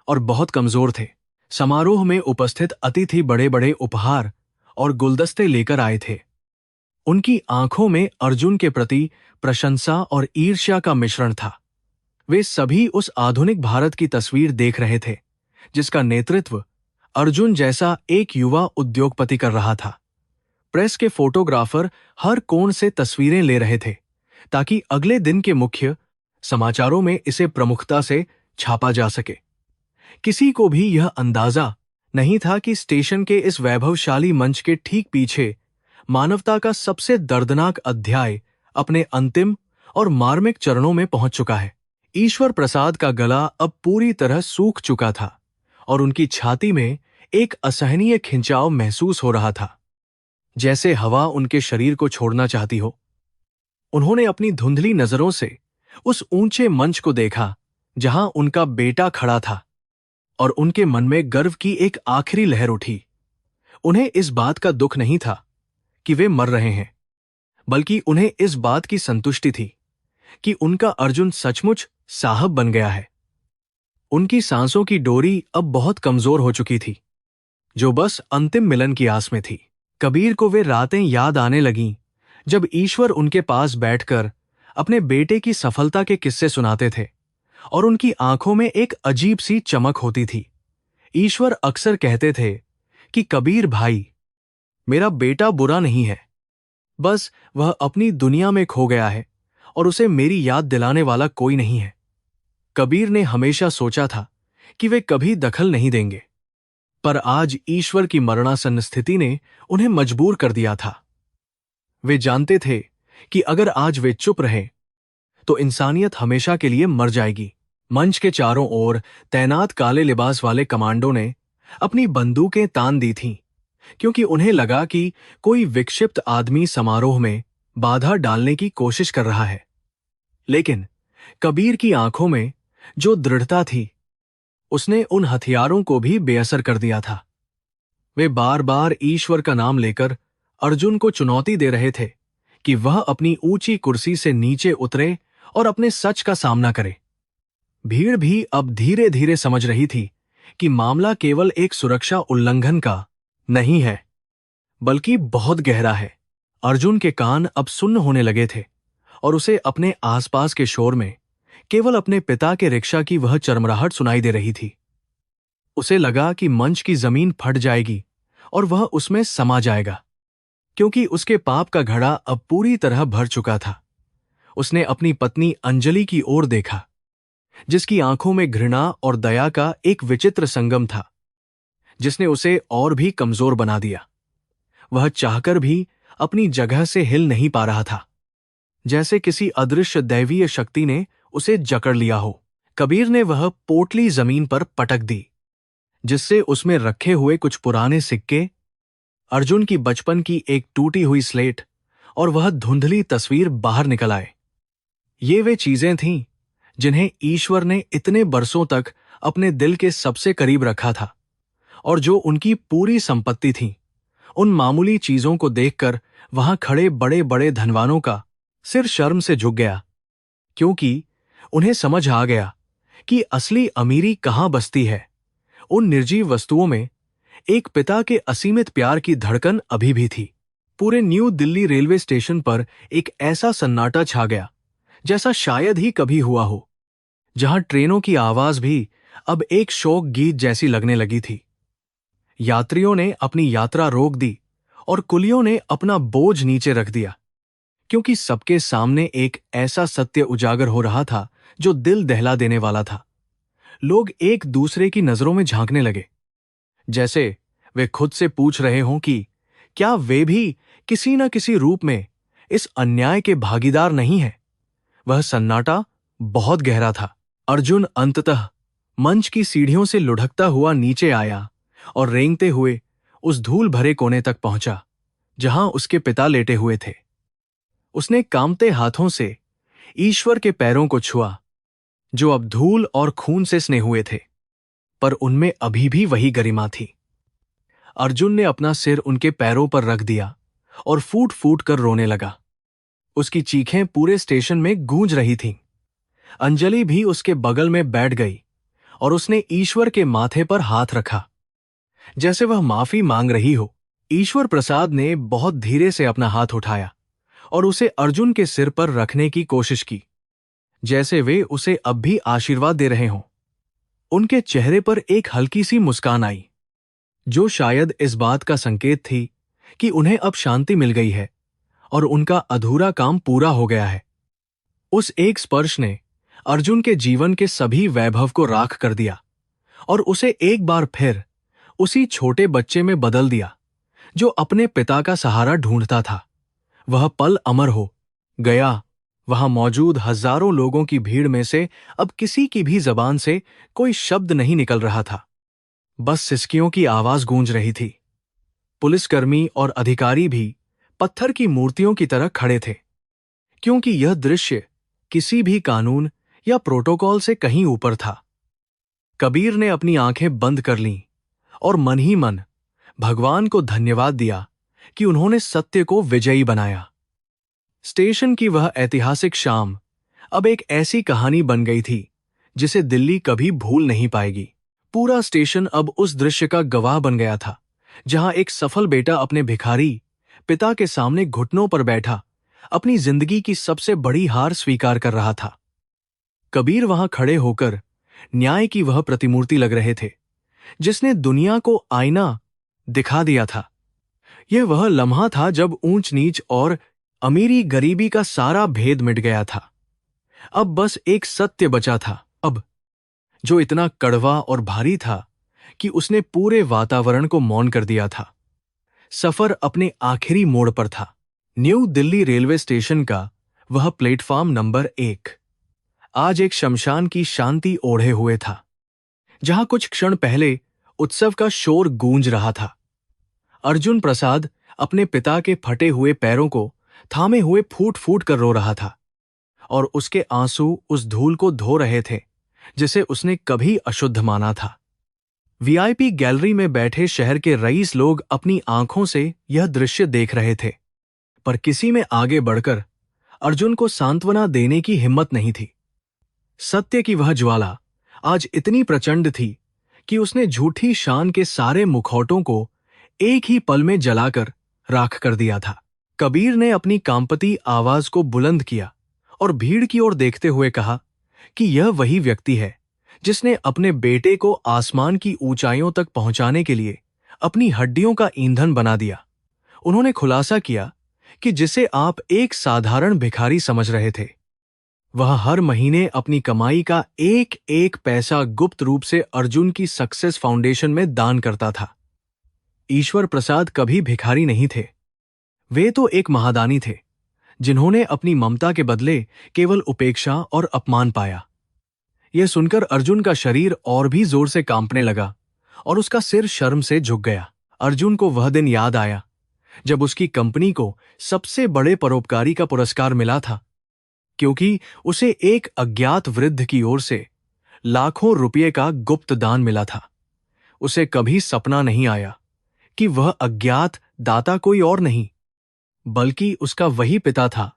और बहुत कमजोर थे। समारोह में उपस्थित अतिथि बड़े बड़े उपहार और गुलदस्ते लेकर आए थे। उनकी आंखों में अर्जुन के प्रति प्रशंसा और ईर्ष्या का मिश्रण था। वे सभी उस आधुनिक भारत की तस्वीर देख रहे थे जिसका नेतृत्व अर्जुन जैसा एक युवा उद्योगपति कर रहा था। प्रेस के फोटोग्राफर हर कोण से तस्वीरें ले रहे थे ताकि अगले दिन के मुख्य समाचारों में इसे प्रमुखता से छापा जा सके। किसी को भी यह अंदाजा नहीं था कि स्टेशन के इस वैभवशाली मंच के ठीक पीछे मानवता का सबसे दर्दनाक अध्याय अपने अंतिम और मार्मिक चरणों में पहुंच चुका है। ईश्वर प्रसाद का गला अब पूरी तरह सूख चुका था और उनकी छाती में एक असहनीय खिंचाव महसूस हो रहा था, जैसे हवा उनके शरीर को छोड़ना चाहती हो। उन्होंने अपनी धुंधली नजरों से उस ऊंचे मंच को देखा जहां उनका बेटा खड़ा था और उनके मन में गर्व की एक आखिरी लहर उठी। उन्हें इस बात का दुख नहीं था कि वे मर रहे हैं, बल्कि उन्हें इस बात की संतुष्टि थी कि उनका अर्जुन सचमुच साहब बन गया है। उनकी सांसों की डोरी अब बहुत कमजोर हो चुकी थी, जो बस अंतिम मिलन की आस में थी। कबीर को वे रातें याद आने लगीं जब ईश्वर उनके पास बैठकर अपने बेटे की सफलता के किस्से सुनाते थे और उनकी आंखों में एक अजीब सी चमक होती थी। ईश्वर अक्सर कहते थे कि कबीर भाई, मेरा बेटा बुरा नहीं है, बस वह अपनी दुनिया में खो गया है और उसे मेरी याद दिलाने वाला कोई नहीं है। कबीर ने हमेशा सोचा था कि वे कभी दखल नहीं देंगे, पर आज ईश्वर की मरणासन्न स्थिति ने उन्हें मजबूर कर दिया था। वे जानते थे कि अगर आज वे चुप रहे तो इंसानियत हमेशा के लिए मर जाएगी। मंच के चारों ओर तैनात काले लिबास वाले कमांडो ने अपनी बंदूकें तान दी थीं, क्योंकि उन्हें लगा कि कोई विक्षिप्त आदमी समारोह में बाधा डालने की कोशिश कर रहा है। लेकिन कबीर की आंखों में जो दृढ़ता थी, उसने उन हथियारों को भी बेअसर कर दिया था। वे बार बार ईश्वर का नाम लेकर अर्जुन को चुनौती दे रहे थे कि वह अपनी ऊंची कुर्सी से नीचे उतरे और अपने सच का सामना करे। भीड़ भी अब धीरे धीरे समझ रही थी कि मामला केवल एक सुरक्षा उल्लंघन का नहीं है, बल्कि बहुत गहरा है। अर्जुन के कान अब सुन्न होने लगे थे और उसे अपने आसपास के शोर में केवल अपने पिता के रिक्शा की वह चरमराहट सुनाई दे रही थी। उसे लगा कि मंच की जमीन फट जाएगी और वह उसमें समा जाएगा, क्योंकि उसके पाप का घड़ा अब पूरी तरह भर चुका था। उसने अपनी पत्नी अंजलि की ओर देखा, जिसकी आंखों में घृणा और दया का एक विचित्र संगम था, जिसने उसे और भी कमजोर बना दिया। वह चाहकर भी अपनी जगह से हिल नहीं पा रहा था, जैसे किसी अदृश्य दैवीय शक्ति ने उसे जकड़ लिया हो। कबीर ने वह पोटली जमीन पर पटक दी, जिससे उसमें रखे हुए कुछ पुराने सिक्के, अर्जुन की बचपन की एक टूटी हुई स्लेट और वह धुंधली तस्वीर बाहर निकल आए। ये वे चीजें थीं जिन्हें ईश्वर ने इतने बरसों तक अपने दिल के सबसे करीब रखा था और जो उनकी पूरी संपत्ति थीं। उन मामूली चीजों को देखकर वहां खड़े बड़े बड़े धनवानों का सिर शर्म से झुक गया, क्योंकि उन्हें समझ आ गया कि असली अमीरी कहां बसती है। उन निर्जीव वस्तुओं में एक पिता के असीमित प्यार की धड़कन अभी भी थी। पूरे न्यू दिल्ली रेलवे स्टेशन पर एक ऐसा सन्नाटा छा गया जैसा शायद ही कभी हुआ हो, जहां ट्रेनों की आवाज भी अब एक शोक गीत जैसी लगने लगी थी। यात्रियों ने अपनी यात्रा रोक दी और कुलियों ने अपना बोझ नीचे रख दिया, क्योंकि सबके सामने एक ऐसा सत्य उजागर हो रहा था जो दिल दहला देने वाला था। लोग एक दूसरे की नजरों में झांकने लगे, जैसे वे खुद से पूछ रहे हों कि क्या वे भी किसी न किसी रूप में इस अन्याय के भागीदार नहीं हैं। वह सन्नाटा बहुत गहरा था। अर्जुन अंततः मंच की सीढ़ियों से लुढ़कता हुआ नीचे आया और रेंगते हुए उस धूल भरे कोने तक पहुंचा जहां उसके पिता लेटे हुए थे। उसने कांपते हाथों से ईश्वर के पैरों को छुआ, जो अब धूल और खून से सने हुए थे, पर उनमें अभी भी वही गरिमा थी। अर्जुन ने अपना सिर उनके पैरों पर रख दिया और फूट फूट कर रोने लगा। उसकी चीखें पूरे स्टेशन में गूंज रही थीं। अंजलि भी उसके बगल में बैठ गई और उसने ईश्वर के माथे पर हाथ रखा, जैसे वह माफी मांग रही हो। ईश्वर प्रसाद ने बहुत धीरे से अपना हाथ उठाया और उसे अर्जुन के सिर पर रखने की कोशिश की, जैसे वे उसे अब भी आशीर्वाद दे रहे हों। उनके चेहरे पर एक हल्की सी मुस्कान आई, जो शायद इस बात का संकेत थी कि उन्हें अब शांति मिल गई है और उनका अधूरा काम पूरा हो गया है। उस एक स्पर्श ने अर्जुन के जीवन के सभी वैभव को राख कर दिया और उसे एक बार फिर उसी छोटे बच्चे में बदल दिया जो अपने पिता का सहारा ढूंढता था। वह पल अमर हो गया। वहां मौजूद हजारों लोगों की भीड़ में से अब किसी की भी जबान से कोई शब्द नहीं निकल रहा था, बस सिसकियों की आवाज गूंज रही थी। पुलिसकर्मी और अधिकारी भी पत्थर की मूर्तियों की तरह खड़े थे, क्योंकि यह दृश्य किसी भी कानून या प्रोटोकॉल से कहीं ऊपर था। कबीर ने अपनी आंखें बंद कर लीं और मन ही मन भगवान को धन्यवाद दिया कि उन्होंने सत्य को विजयी बनाया। स्टेशन की वह ऐतिहासिक शाम अब एक ऐसी कहानी बन गई थी जिसे दिल्ली कभी भूल नहीं पाएगी। पूरा स्टेशन अब उस दृश्य का गवाह बन गया था जहां एक सफल बेटा अपने भिखारी पिता के सामने घुटनों पर बैठा अपनी जिंदगी की सबसे बड़ी हार स्वीकार कर रहा था। कबीर वहां खड़े होकर न्याय की वह प्रतिमूर्ति लग रहे थे जिसने दुनिया को आईना दिखा दिया था। यह वह लम्हा था जब ऊंच नीच और अमीरी गरीबी का सारा भेद मिट गया था। अब बस एक सत्य बचा था, अब जो इतना कड़वा और भारी था कि उसने पूरे वातावरण को मौन कर दिया था। सफर अपने आखिरी मोड़ पर था। न्यू दिल्ली रेलवे स्टेशन का वह प्लेटफॉर्म नंबर 1 आज एक शमशान की शांति ओढ़े हुए था, जहां कुछ क्षण पहले उत्सव का शोर गूंज रहा था। अर्जुन प्रसाद अपने पिता के फटे हुए पैरों को थामे हुए फूट फूट कर रो रहा था और उसके आंसू उस धूल को धो रहे थे जिसे उसने कभी अशुद्ध माना था। वीआईपी गैलरी में बैठे शहर के रईस लोग अपनी आंखों से यह दृश्य देख रहे थे, पर किसी में आगे बढ़कर अर्जुन को सांत्वना देने की हिम्मत नहीं थी। सत्य की वह ज्वाला आज इतनी प्रचंड थी कि उसने झूठी शान के सारे मुखौटों को एक ही पल में जलाकर राख कर दिया था। कबीर ने अपनी कांपती आवाज को बुलंद किया और भीड़ की ओर देखते हुए कहा कि यह वही व्यक्ति है जिसने अपने बेटे को आसमान की ऊंचाइयों तक पहुंचाने के लिए अपनी हड्डियों का ईंधन बना दिया। उन्होंने खुलासा किया कि जिसे आप एक साधारण भिखारी समझ रहे थे, वह हर महीने अपनी कमाई का एक एक पैसा गुप्त रूप से अर्जुन की सक्सेस फाउंडेशन में दान करता था। ईश्वर प्रसाद कभी भिखारी नहीं थे, वे तो एक महादानी थे जिन्होंने अपनी ममता के बदले केवल उपेक्षा और अपमान पाया। यह सुनकर अर्जुन का शरीर और भी जोर से कांपने लगा और उसका सिर शर्म से झुक गया। अर्जुन को वह दिन याद आया जब उसकी कंपनी को सबसे बड़े परोपकारी का पुरस्कार मिला था, क्योंकि उसे एक अज्ञात वृद्ध की ओर से लाखों रुपये का गुप्त दान मिला था। उसे कभी सपना नहीं आया कि वह अज्ञात दाता कोई और नहीं बल्कि उसका वही पिता था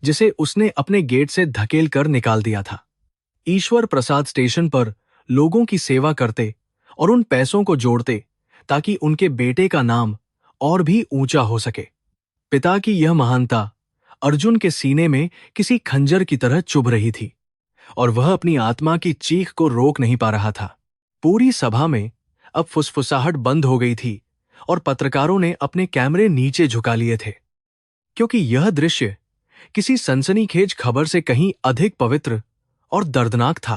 जिसे उसने अपने गेट से धकेल कर निकाल दिया था। ईश्वर प्रसाद स्टेशन पर लोगों की सेवा करते और उन पैसों को जोड़ते ताकि उनके बेटे का नाम और भी ऊंचा हो सके। पिता की यह महानता अर्जुन के सीने में किसी खंजर की तरह चुभ रही थी और वह अपनी आत्मा की चीख को रोक नहीं पा रहा था। पूरी सभा में अब फुसफुसाहट बंद हो गई थी और पत्रकारों ने अपने कैमरे नीचे झुका लिए थे, क्योंकि यह दृश्य किसी सनसनीखेज खबर से कहीं अधिक पवित्र और दर्दनाक था।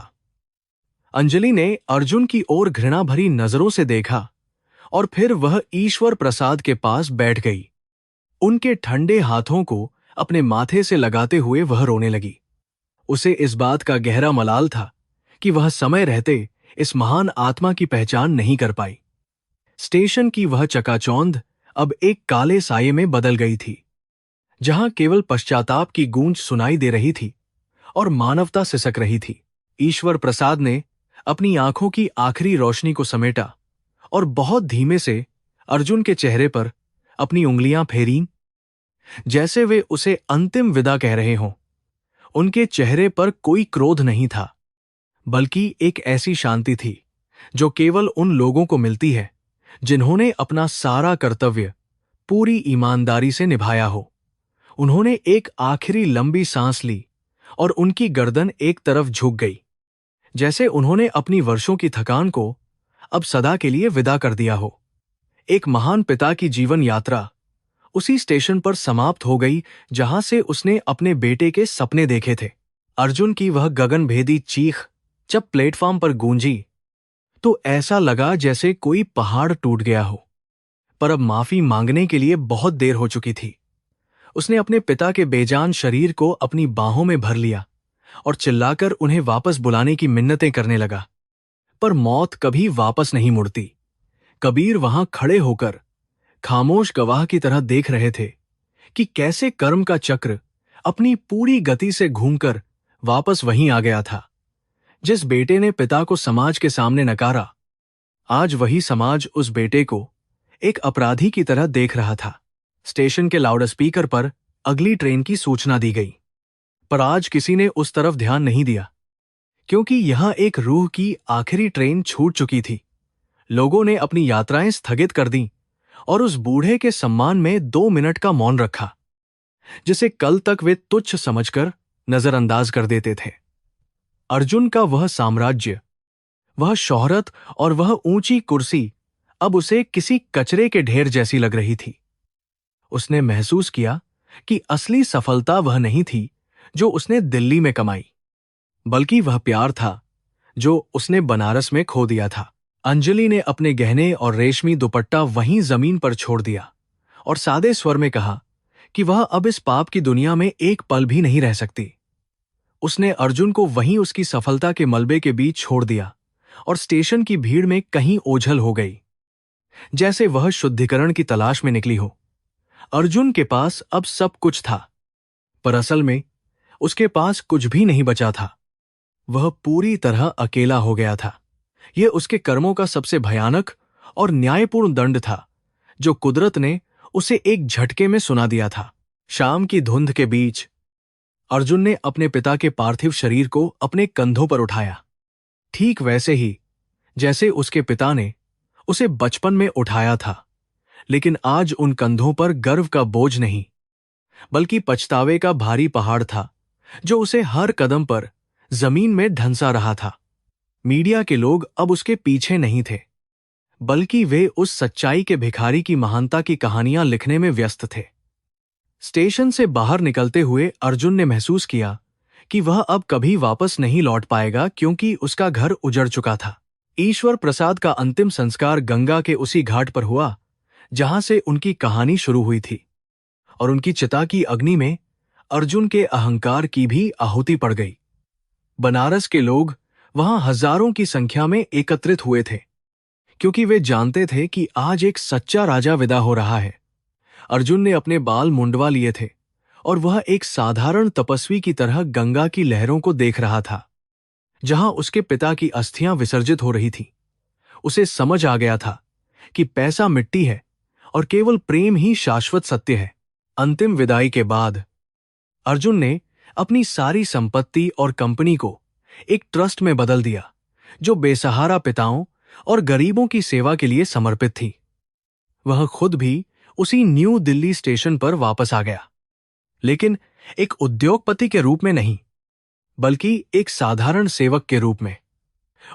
अंजलि ने अर्जुन की ओर घृणा भरी नजरों से देखा और फिर वह ईश्वर प्रसाद के पास बैठ गई। उनके ठंडे हाथों को अपने माथे से लगाते हुए वह रोने लगी। उसे इस बात का गहरा मलाल था कि वह समय रहते इस महान आत्मा की पहचान नहीं कर पाई। स्टेशन की वह चकाचौंध अब एक काले साये में बदल गई थी, जहां केवल पश्चाताप की गूंज सुनाई दे रही थी और मानवता सिसक रही थी। ईश्वर प्रसाद ने अपनी आंखों की आखिरी रोशनी को समेटा और बहुत धीमे से अर्जुन के चेहरे पर अपनी उंगलियां फेरीं, जैसे वे उसे अंतिम विदा कह रहे हों। उनके चेहरे पर कोई क्रोध नहीं था, बल्कि एक ऐसी शांति थी जो केवल उन लोगों को मिलती है जिन्होंने अपना सारा कर्तव्य पूरी ईमानदारी से निभाया हो। उन्होंने एक आखिरी लंबी सांस ली और उनकी गर्दन एक तरफ झुक गई, जैसे उन्होंने अपनी वर्षों की थकान को अब सदा के लिए विदा कर दिया हो। एक महान पिता की जीवन यात्रा उसी स्टेशन पर समाप्त हो गई जहां से उसने अपने बेटे के सपने देखे थे। अर्जुन की वह गगनभेदी चीख जब प्लेटफॉर्म पर गूंजी तो ऐसा लगा जैसे कोई पहाड़ टूट गया हो, पर अब माफी मांगने के लिए बहुत देर हो चुकी थी। उसने अपने पिता के बेजान शरीर को अपनी बाहों में भर लिया और चिल्लाकर उन्हें वापस बुलाने की मिन्नतें करने लगा, पर मौत कभी वापस नहीं मुड़ती। कबीर वहां खड़े होकर खामोश गवाह की तरह देख रहे थे कि कैसे कर्म का चक्र अपनी पूरी गति से घूमकर वापस वहीं आ गया था। जिस बेटे ने पिता को समाज के सामने नकारा, आज वही समाज उस बेटे को एक अपराधी की तरह देख रहा था। स्टेशन के लाउडस्पीकर पर अगली ट्रेन की सूचना दी गई, पर आज किसी ने उस तरफ ध्यान नहीं दिया, क्योंकि यहां एक रूह की आखिरी ट्रेन छूट चुकी थी। लोगों ने अपनी यात्राएं स्थगित कर दी और उस बूढ़े के सम्मान में 2 मिनट का मौन रखा, जिसे कल तक वे तुच्छ समझकर नजरअंदाज कर देते थे। अर्जुन का वह साम्राज्य, वह शोहरत और वह ऊंची कुर्सी अब उसे किसी कचरे के ढेर जैसी लग रही थी। उसने महसूस किया कि असली सफलता वह नहीं थी जो उसने दिल्ली में कमाई, बल्कि वह प्यार था जो उसने बनारस में खो दिया था। अंजलि ने अपने गहने और रेशमी दुपट्टा वहीं जमीन पर छोड़ दिया और सादे स्वर में कहा कि वह अब इस पाप की दुनिया में एक पल भी नहीं रह सकती। उसने अर्जुन को वहीं उसकी सफलता के मलबे के बीच छोड़ दिया और स्टेशन की भीड़ में कहीं ओझल हो गई, जैसे वह शुद्धिकरण की तलाश में निकली हो। अर्जुन के पास अब सब कुछ था, पर असल में उसके पास कुछ भी नहीं बचा था। वह पूरी तरह अकेला हो गया था। यह उसके कर्मों का सबसे भयानक और न्यायपूर्ण दंड था, जो कुदरत ने उसे एक झटके में सुना दिया था। शाम की धुंध के बीच अर्जुन ने अपने पिता के पार्थिव शरीर को अपने कंधों पर उठाया, ठीक वैसे ही जैसे उसके पिता ने उसे बचपन में उठाया था। लेकिन आज उन कंधों पर गर्व का बोझ नहीं, बल्कि पछतावे का भारी पहाड़ था, जो उसे हर कदम पर जमीन में धंसा रहा था। मीडिया के लोग अब उसके पीछे नहीं थे, बल्कि वे उस सच्चाई के भिखारी की महानता की कहानियां लिखने में व्यस्त थे। स्टेशन से बाहर निकलते हुए अर्जुन ने महसूस किया कि वह अब कभी वापस नहीं लौट पाएगा, क्योंकि उसका घर उजड़ चुका था। ईश्वर प्रसाद का अंतिम संस्कार गंगा के उसी घाट पर हुआ जहां से उनकी कहानी शुरू हुई थी, और उनकी चिता की अग्नि में अर्जुन के अहंकार की भी आहुति पड़ गई। बनारस के लोग वहां हजारों की संख्या में एकत्रित हुए थे, क्योंकि वे जानते थे कि आज एक सच्चा राजा विदा हो रहा है। अर्जुन ने अपने बाल मुंडवा लिए थे और वह एक साधारण तपस्वी की तरह गंगा की लहरों को देख रहा था, जहां उसके पिता की अस्थियां विसर्जित हो रही थीं। उसे समझ आ गया था कि पैसा मिट्टी है और केवल प्रेम ही शाश्वत सत्य है। अंतिम विदाई के बाद अर्जुन ने अपनी सारी संपत्ति और कंपनी को एक ट्रस्ट में बदल दिया, जो बेसहारा पिताओं और गरीबों की सेवा के लिए समर्पित थी। वह खुद भी उसी न्यू दिल्ली स्टेशन पर वापस आ गया, लेकिन एक उद्योगपति के रूप में नहीं, बल्कि एक साधारण सेवक के रूप में।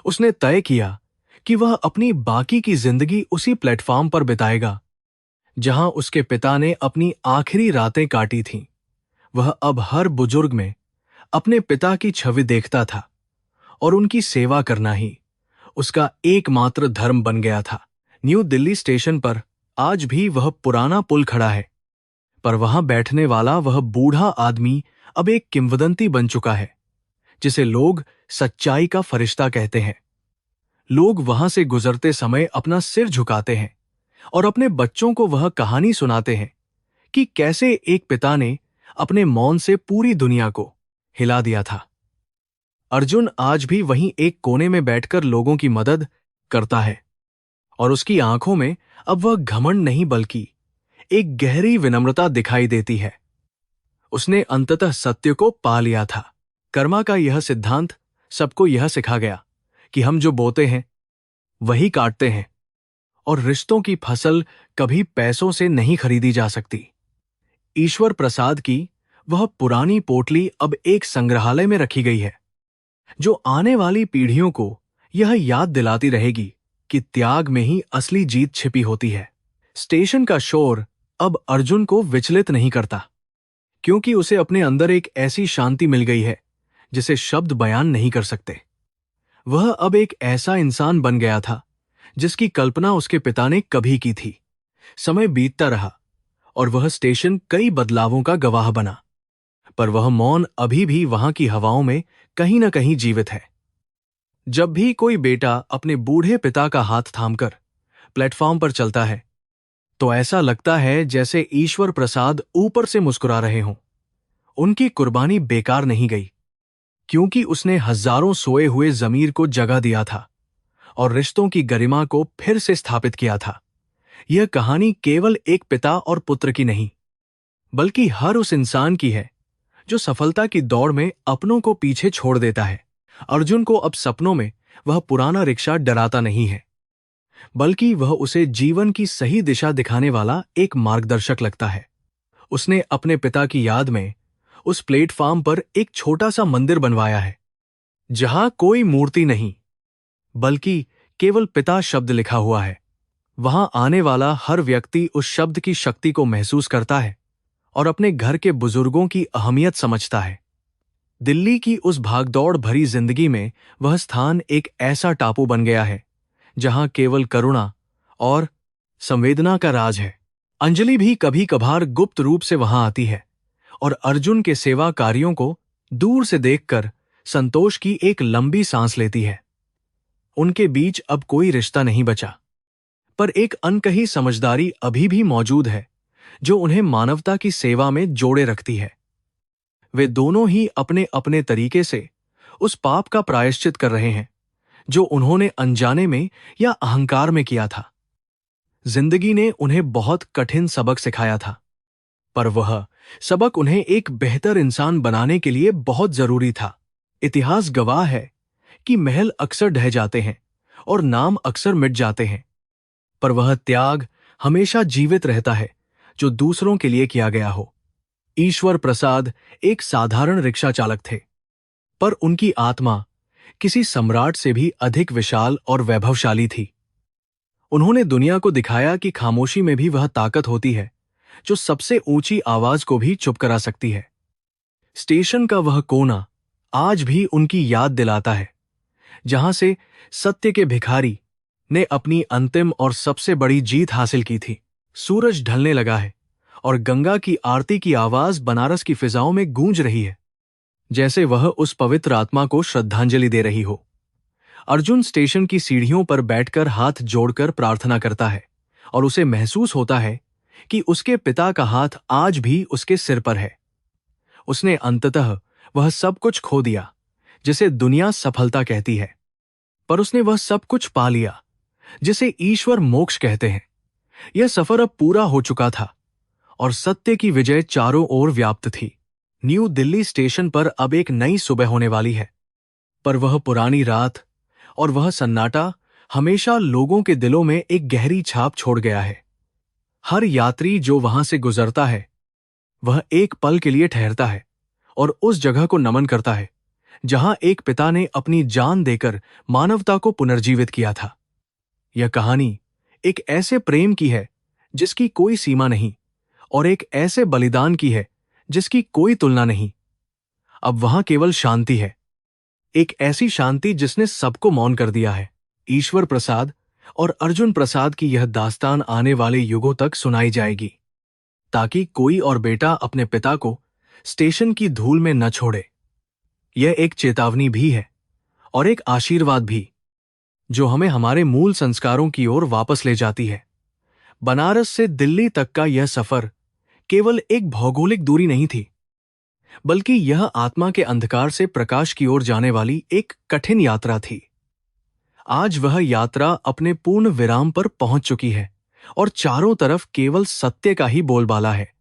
उसने तय किया कि वह अपनी बाकी की जिंदगी उसी प्लेटफॉर्म पर बिताएगा जहां उसके पिता ने अपनी आखिरी रातें काटी थीं। वह अब हर बुजुर्ग में अपने पिता की छवि देखता था, और उनकी सेवा करना ही उसका एकमात्र धर्म बन गया था। न्यू दिल्ली स्टेशन पर आज भी वह पुराना पुल खड़ा है, पर वहां बैठने वाला वह बूढ़ा आदमी अब एक किंवदंती बन चुका है, जिसे लोग सच्चाई का फरिश्ता कहते हैं। लोग वहां से गुजरते समय अपना सिर झुकाते हैं और अपने बच्चों को वह कहानी सुनाते हैं कि कैसे एक पिता ने अपने मौन से पूरी दुनिया को हिला दिया था। अर्जुन आज भी वहीं एक कोने में बैठकर लोगों की मदद करता है, और उसकी आंखों में अब वह घमंड नहीं, बल्कि एक गहरी विनम्रता दिखाई देती है। उसने अंततः सत्य को पा लिया था। कर्मा का यह सिद्धांत सबको यह सिखा गया कि हम जो बोते हैं वही काटते हैं, और रिश्तों की फसल कभी पैसों से नहीं खरीदी जा सकती। ईश्वर प्रसाद की वह पुरानी पोटली अब एक संग्रहालय में रखी गई है, जो आने वाली पीढ़ियों को यह याद दिलाती रहेगी कि त्याग में ही असली जीत छिपी होती है। स्टेशन का शोर अब अर्जुन को विचलित नहीं करता, क्योंकि उसे अपने अंदर एक ऐसी शांति मिल गई है जिसे शब्द बयान नहीं कर सकते। वह अब एक ऐसा इंसान बन गया था जिसकी कल्पना उसके पिता ने कभी की थी। समय बीतता रहा और वह स्टेशन कई बदलावों का गवाह बना, पर वह मौन अभी भी वहां की हवाओं में कहीं न कहीं जीवित है। जब भी कोई बेटा अपने बूढ़े पिता का हाथ थामकर प्लेटफॉर्म पर चलता है, तो ऐसा लगता है जैसे ईश्वर प्रसाद ऊपर से मुस्कुरा रहे हों। उनकी कुर्बानी बेकार नहीं गई, क्योंकि उसने हजारों सोए हुए जमीर को जगा दिया था और रिश्तों की गरिमा को फिर से स्थापित किया था। यह कहानी केवल एक पिता और पुत्र की नहीं, बल्कि हर उस इंसान की है जो सफलता की दौड़ में अपनों को पीछे छोड़ देता है। अर्जुन को अब सपनों में वह पुराना रिक्शा डराता नहीं है, बल्कि वह उसे जीवन की सही दिशा दिखाने वाला एक मार्गदर्शक लगता है। उसने अपने पिता की याद में उस प्लेटफॉर्म पर एक छोटा सा मंदिर बनवाया है, जहां कोई मूर्ति नहीं, बल्कि केवल पिता शब्द लिखा हुआ है। वहां आने वाला हर व्यक्ति उस शब्द की शक्ति को महसूस करता है और अपने घर के बुजुर्गों की अहमियत समझता है। दिल्ली की उस भागदौड़ भरी जिंदगी में वह स्थान एक ऐसा टापू बन गया है जहां केवल करुणा और संवेदना का राज है। अंजलि भी कभी कभार गुप्त रूप से वहां आती है और अर्जुन के सेवा कार्यों को दूर से देखकर संतोष की एक लंबी सांस लेती है। उनके बीच अब कोई रिश्ता नहीं बचा, पर एक अनकही समझदारी अभी भी मौजूद है जो उन्हें मानवता की सेवा में जोड़े रखती है। वे दोनों ही अपने अपने तरीके से उस पाप का प्रायश्चित कर रहे हैं जो उन्होंने अनजाने में या अहंकार में किया था। जिंदगी ने उन्हें बहुत कठिन सबक सिखाया था, पर वह सबक उन्हें एक बेहतर इंसान बनाने के लिए बहुत जरूरी था। इतिहास गवाह है कि महल अक्सर ढह जाते हैं और नाम अक्सर मिट जाते हैं, पर वह त्याग हमेशा जीवित रहता है जो दूसरों के लिए किया गया हो। ईश्वर प्रसाद एक साधारण रिक्शा चालक थे, पर उनकी आत्मा किसी सम्राट से भी अधिक विशाल और वैभवशाली थी। उन्होंने दुनिया को दिखाया कि खामोशी में भी वह ताकत होती है जो सबसे ऊंची आवाज को भी चुप करा सकती है। स्टेशन का वह कोना आज भी उनकी याद दिलाता है जहां से सत्य के भिखारी ने अपनी अंतिम और सबसे बड़ी जीत हासिल की थी। सूरज ढलने लगा है और गंगा की आरती की आवाज बनारस की फिजाओं में गूंज रही है, जैसे वह उस पवित्र आत्मा को श्रद्धांजलि दे रही हो। अर्जुन स्टेशन की सीढ़ियों पर बैठकर हाथ जोड़कर प्रार्थना करता है और उसे महसूस होता है कि उसके पिता का हाथ आज भी उसके सिर पर है। उसने अंततः वह सब कुछ खो दिया जिसे दुनिया सफलता कहती है, पर उसने वह सब कुछ पा लिया जिसे ईश्वर मोक्ष कहते हैं। यह सफर अब पूरा हो चुका था और सत्य की विजय चारों ओर व्याप्त थी। न्यू दिल्ली स्टेशन पर अब एक नई सुबह होने वाली है, पर वह पुरानी रात और वह सन्नाटा हमेशा लोगों के दिलों में एक गहरी छाप छोड़ गया है। हर यात्री जो वहां से गुजरता है वह एक पल के लिए ठहरता है और उस जगह को नमन करता है जहां एक पिता ने अपनी जान देकर मानवता को पुनर्जीवित किया था। यह कहानी एक ऐसे प्रेम की है जिसकी कोई सीमा नहीं और एक ऐसे बलिदान की है जिसकी कोई तुलना नहीं। अब वहां केवल शांति है, एक ऐसी शांति जिसने सबको मौन कर दिया है। ईश्वर प्रसाद और अर्जुन प्रसाद की यह दास्तान आने वाले युगों तक सुनाई जाएगी, ताकि कोई और बेटा अपने पिता को स्टेशन की धूल में न छोड़े। यह एक चेतावनी भी है और एक आशीर्वाद भी, जो हमें हमारे मूल संस्कारों की ओर वापस ले जाती है। बनारस से दिल्ली तक का यह सफर केवल एक भौगोलिक दूरी नहीं थी, बल्कि यह आत्मा के अंधकार से प्रकाश की ओर जाने वाली एक कठिन यात्रा थी। आज वह यात्रा अपने पूर्ण विराम पर पहुंच चुकी है और चारों तरफ केवल सत्य का ही बोलबाला है।